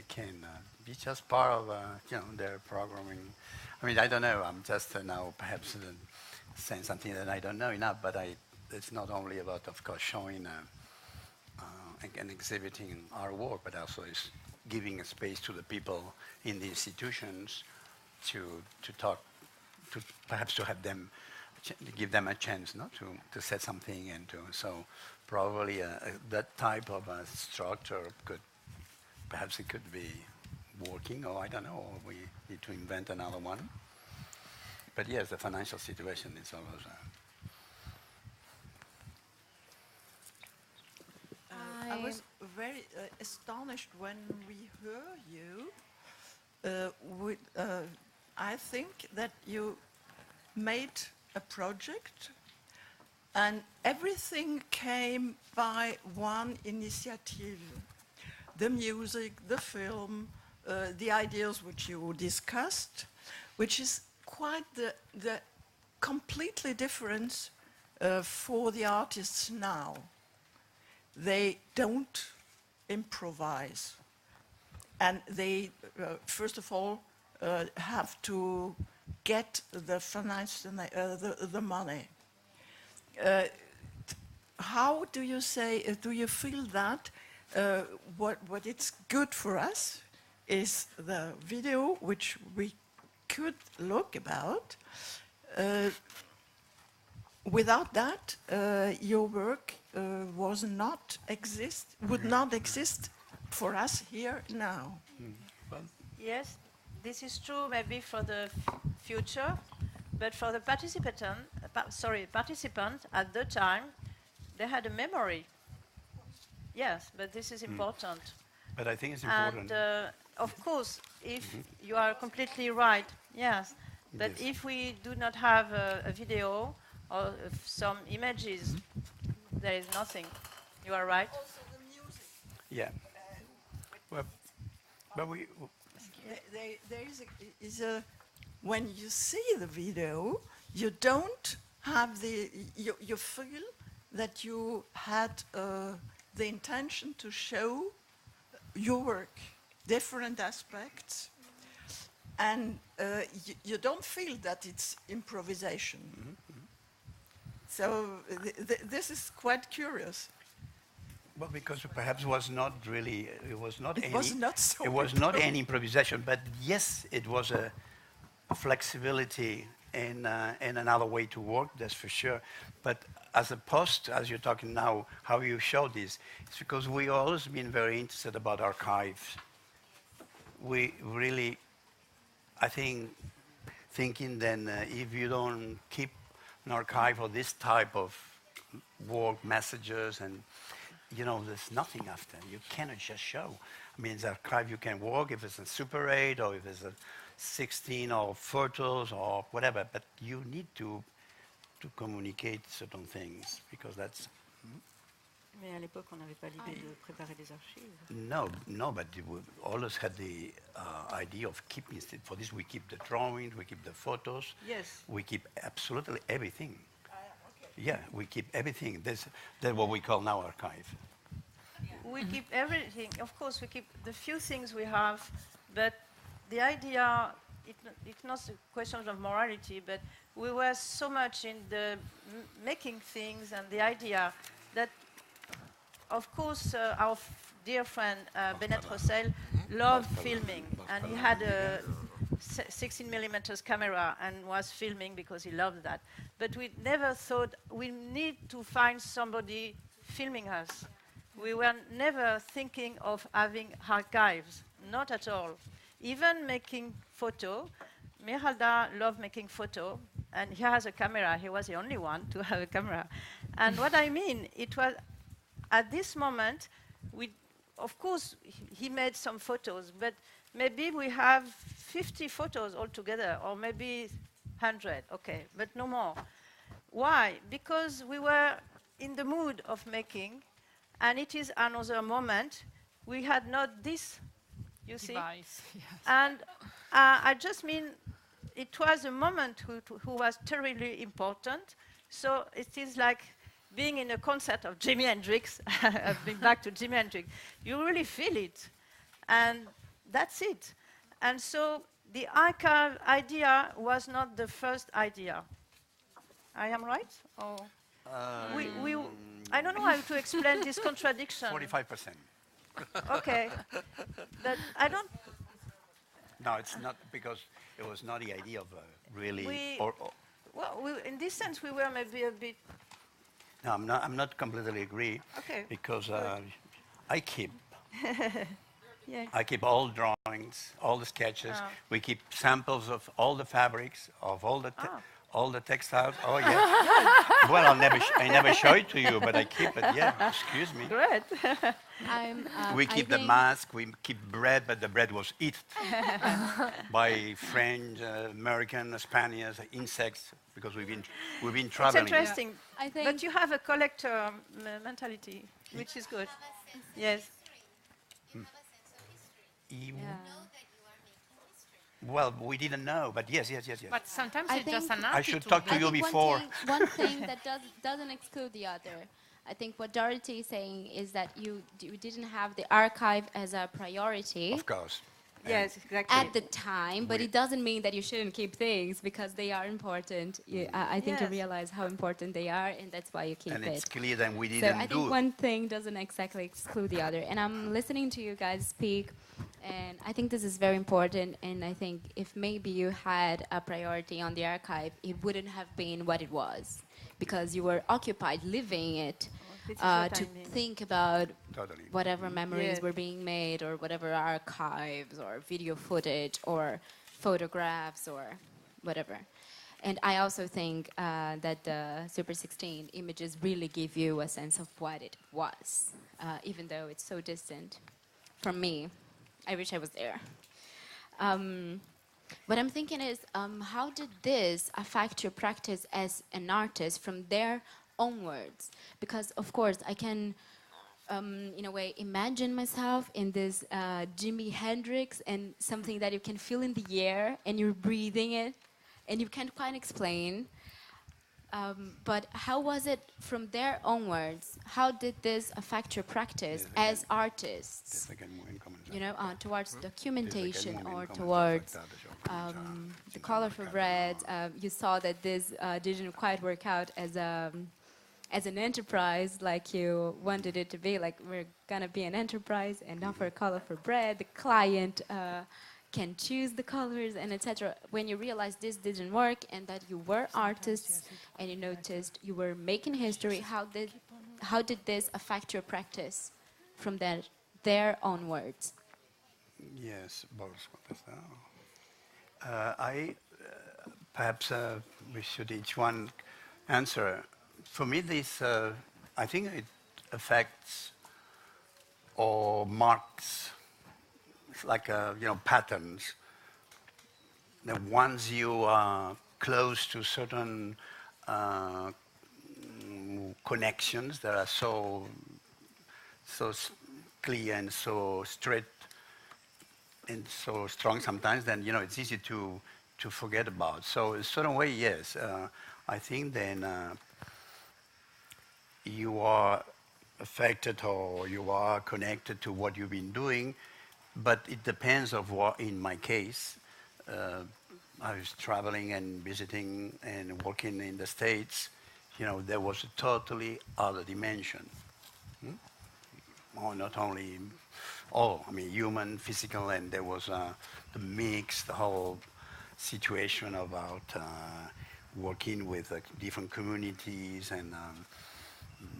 can be just part of you know, their programming. I mean, I don't know. I'm just now perhaps saying something that I don't know enough, but it's not only about, of course, showing and exhibiting our work, but also is giving a space to the people in the institutions to talk, to perhaps to have them give them a chance, no, to set something and to. So probably that type of structure perhaps it could be working, or I don't know, or we need to invent another one. But yes, the financial situation is always. I was very astonished when we heard you. I think that you made a project and everything came by one initiative. The music, the film, the ideas which you discussed, which is quite the completely different for the artists now. They don't improvise. And they, first of all, have to get the finance, the money. How do you say, do you feel that what it's good for us is the video which we could look about. Without that, your work would not exist for us here now. Well, yes, this is true maybe for the future, but for the participants at the time, they had a memory. Yes, but this is important. But I think it's important. And of course, if you are completely right, yes, but if we do not have a video or some images, there is nothing. You are right. Also the music. Yeah. But there is a when you see the video, you don't have you feel that you had the intention to show your work, different aspects, and you don't feel that it's improvisation. So this is quite curious. Well, because perhaps it was not really, it was not any improvisation, but yes, it was a flexibility and another way to work, that's for sure. But as you're talking now, how you show this, it's because we always been very interested about archives. We really, I think, thinking then if you don't keep an archive of this type of work, messages, and there's nothing after. You cannot just show. I mean, the archive you can work if it's a Super 8 or if it's a 16 or photos or whatever, but you need to communicate certain things because that's. Mais à l'époque, on n'avait pas l'idée de préparer des archives. No, but we always had the idea of keeping it. For this, we keep the drawings, we keep the photos. Yes. We keep absolutely everything. Yeah, we keep everything. That's what we call now archive. We keep everything. Of course, we keep the few things we have, but the idea, it's not a question of morality, but we were so much in the making things and the idea that, of course, our dear friend Dorothée Selz loved filming, and he had a 16 millimeters camera and was filming because he loved that. But we never thought we need to find somebody filming us. We were never thinking of having archives, not at all. Even making photo, Miralda loved making photo, and he has a camera. He was the only one to have a camera. And what I mean, it was at this moment, of course, he made some photos, but maybe we have 50 photos altogether, or maybe 100, okay, but no more. Why? Because we were in the mood of making, and it is another moment. We had not this, you see? Device, yes. And I just mean, it was a moment who was terribly important. So it is like being in a concert of Jimi Hendrix. I've been back to Jimi Hendrix. You really feel it. And that's it. And so the archive idea was not the first idea. I am right? Or I don't know how to explain this contradiction. 45%. Okay. But I don't... No, it's not, because it was not the idea of really... Well, in this sense, we were maybe a bit. No, I'm not completely agree. Okay. Because I keep. Yeah. I keep all drawings, all the sketches. We keep samples of all the fabrics, of all the textiles. Oh yeah. Well, I never show it to you, but I keep it. Yeah. Excuse me. Great. We keep the mask. We keep bread, but the bread was eaten by French, American, Spaniards, insects, because we've been traveling. It's interesting. I think But you have a collector mentality, which is good. Yes. Well, we didn't know, but yes. But sometimes I it's just think- an I attitude. should talk to I you think before. One thing that doesn't exclude the other. I think what Dorothée is saying is that you didn't have the archive as a priority. Of course. Yes, exactly. At the time, but it doesn't mean that you shouldn't keep things because they are important. I think you Yes. realize how important they are, and that's why you keep And it. it's clear that we So didn't I do think it. one thing doesn't exactly exclude the other. And I'm listening to you guys speak, and I think this is very important. And I think if maybe you had a priority on the archive, it wouldn't have been what it was, because you were occupied living it. This is what To I mean. think about Totally. whatever memories Yeah. were being made, or whatever archives or video footage or photographs or whatever. And I also think that the Super 16 images really give you a sense of what it was, even though it's so distant from me. I wish I was there. What I'm thinking is, how did this affect your practice as an artist from there onwards? Because, of course, I can, in a way, imagine myself in this Jimi Hendrix and something that you can feel in the air and you're breathing it and you can't quite explain. But how was it from there onwards? How did this affect your practice as artists? You know, towards documentation or towards the colorful red. You saw that this didn't quite work out as an enterprise like you wanted it to be. Like, we're gonna be an enterprise and offer colorful bread. The client can choose the colors and etc. When you realized this didn't work and that you were artists and you noticed you were making history, how did this affect your practice from there onwards? Yes, both. Perhaps we should each one answer. For me, this I think it affects or marks, like patterns. That once you are close to certain connections that are so clear and so straight and so strong sometimes, then it's easy to forget about. So in a certain way, yes, I think then you are affected or you are connected to what you've been doing, but it depends of what. In my case, I was traveling and visiting and working in the States. There was a totally other dimension. Or not only human, physical, and there was the mix, the whole situation about working with different communities and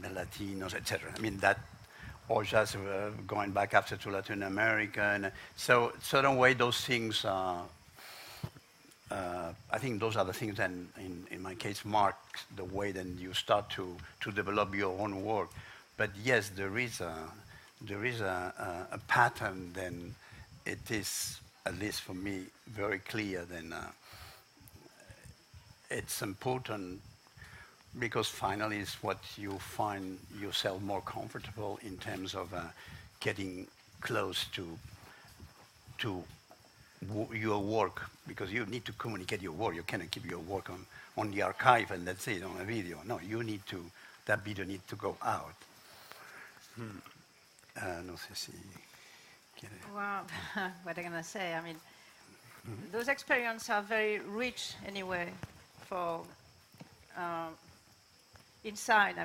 the Latinos, etc. That, or just going back after to Latin America. And so, certain way, those things, I think those are the things that, in my case, mark the way that you start to develop your own work. But yes, there is a pattern. Then it is, at least for me, very clear. Then it's important because finally it's what you find yourself more comfortable in terms of getting close to your work, because you need to communicate your work. You cannot keep your work on the archive and that's it, on a video. No, that video needs to go out. No sé si quiere. Well, what am I going to say? Those experiences are very rich anyway for inside.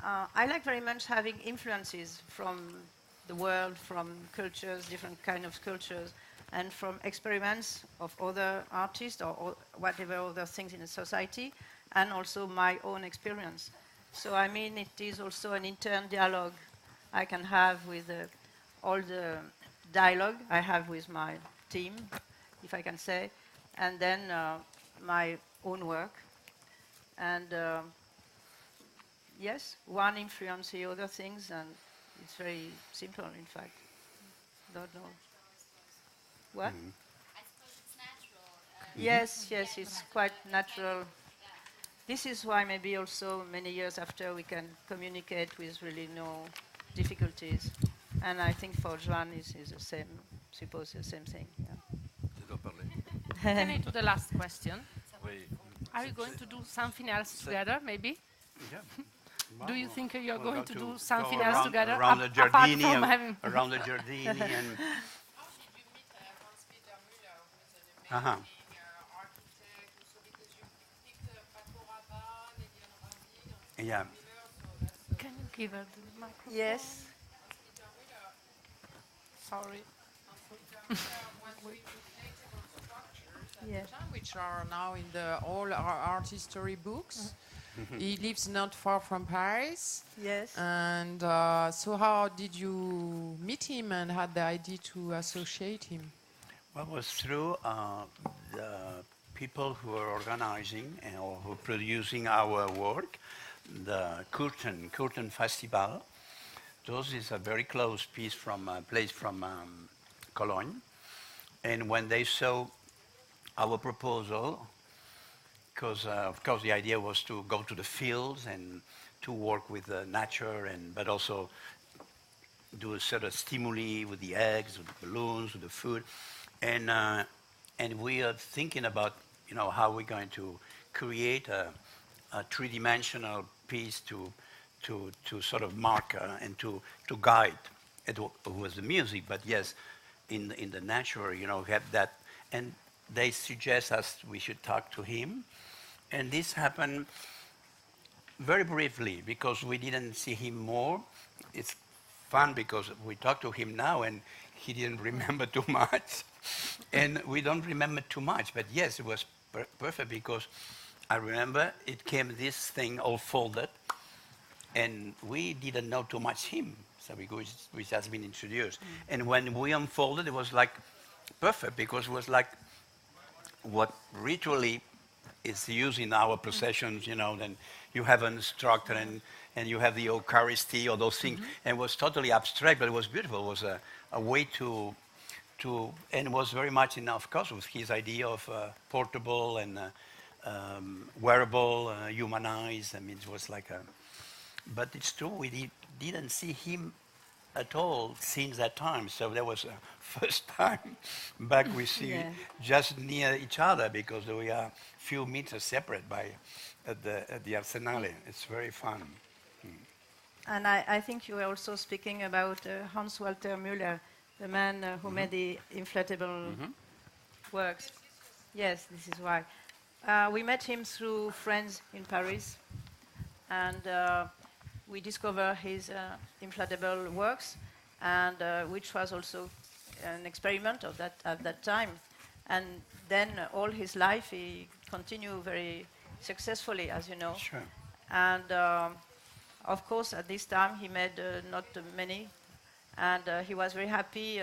I like very much having influences from the world, from cultures, different kind of cultures. and from experiments of other artists or whatever other things in the society, and also my own experience. So I mean, it is also an intern dialogue I can have with all the dialogue I have with my team, if I can say, and then my own work. And yes, one influences the other things, and it's very simple, in fact. Don't know. What? Mm-hmm. I suppose it's natural. Yes, yes, it's quite natural. This is why maybe also many years after we can communicate with really no difficulties. And I think for Joan is the same, suppose the same thing. Can I do the last question? Oui. Are you going to do something else together, maybe? Yeah. Do you think you're We'll going go to do go something around, else together? around the apart Giardini, from having around the Giardini, and How did you meet Hans-Peter Müller, who is an Uh-huh. amazing architect? Also because you picked Paco Rabanne, Lilian Ravid, yeah. Miller, so that's Can you give her the microphone? Yes. Hans-Peter Müller. Sorry. Hans-Peter Müller was with inflatable structures at Yeah. the time, which are now in all our art history books. He lives not far from Paris. Yes. And so how did you meet him and had the idea to associate him? Well, it was through the people who are organizing or who are producing our work, the Curtain Festival. Those is a very close piece from a place from Cologne. And when they saw our proposal, because of course the idea was to go to the fields and to work with the nature, but also do a sort of stimuli with the eggs, with the balloons, with the food, and we are thinking about how we're going to create a three-dimensional piece to sort of mark and to guide. It was the music, but yes, in the nature, have that. And they suggest us we should talk to him. And this happened very briefly because we didn't see him more. It's fun because we talk to him now and he didn't remember too much. And we don't remember too much. But yes, it was perfect because I remember it came this thing all folded and we didn't know too much him, so which has been introduced. And when we unfolded, it was like perfect because it was like what ritually is used in our processions, then you have an instructor and you have the Eucharisty or those things. And it was totally abstract, but it was beautiful. It was a way to and it was very much of course, with his idea of portable and wearable, humanized. I mean, it was like but it's true, we didn't see him at all since that time. So that was the first time back we see just near each other because we are a few meters separate at the Arsenale. It's very fun. And I think you were also speaking about Hans Walter Müller, the man who made the inflatable works. Yes, this is why. We met him through friends in Paris, and we discovered his inflatable works, and which was also an experiment at that time. And then all his life he continued very successfully, as you know. Sure. And of course, at this time he made not many, and he was very happy.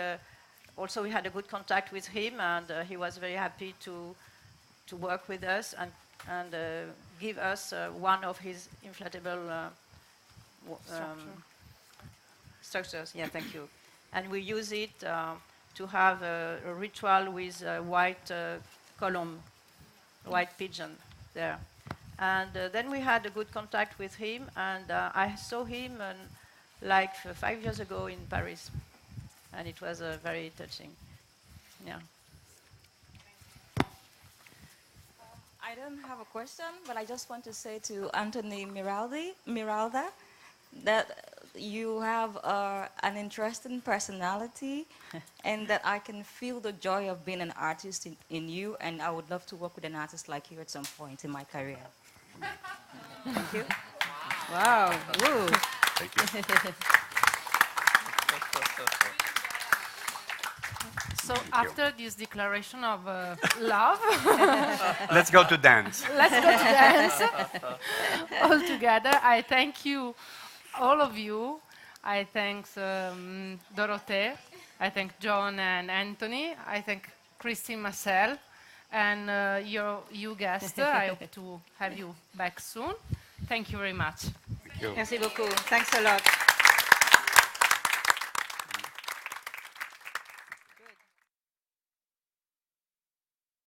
Also, we had a good contact with him, and he was very happy to work with us and give us one of his inflatable structures. Yeah, thank you. And we use it to have a ritual with a white column, white pigeon there. And then we had a good contact with him, and I saw him like 5 years ago in Paris, and it was very touching. Yeah. I don't have a question, but I just want to say to Antoni Miralda that you have an interesting personality and that I can feel the joy of being an artist in you, and I would love to work with an artist like you at some point in my career. Thank you. Wow. Woo. Thank you. So after this declaration of love, let's go to dance. Let's go to dance all together. I thank you, all of you. I thank Dorothée. I thank John and Antoni. I thank Christine Marcel. And you guests, I hope to have you back soon. Thank you very much. Thank you. Merci beaucoup. Thanks a lot.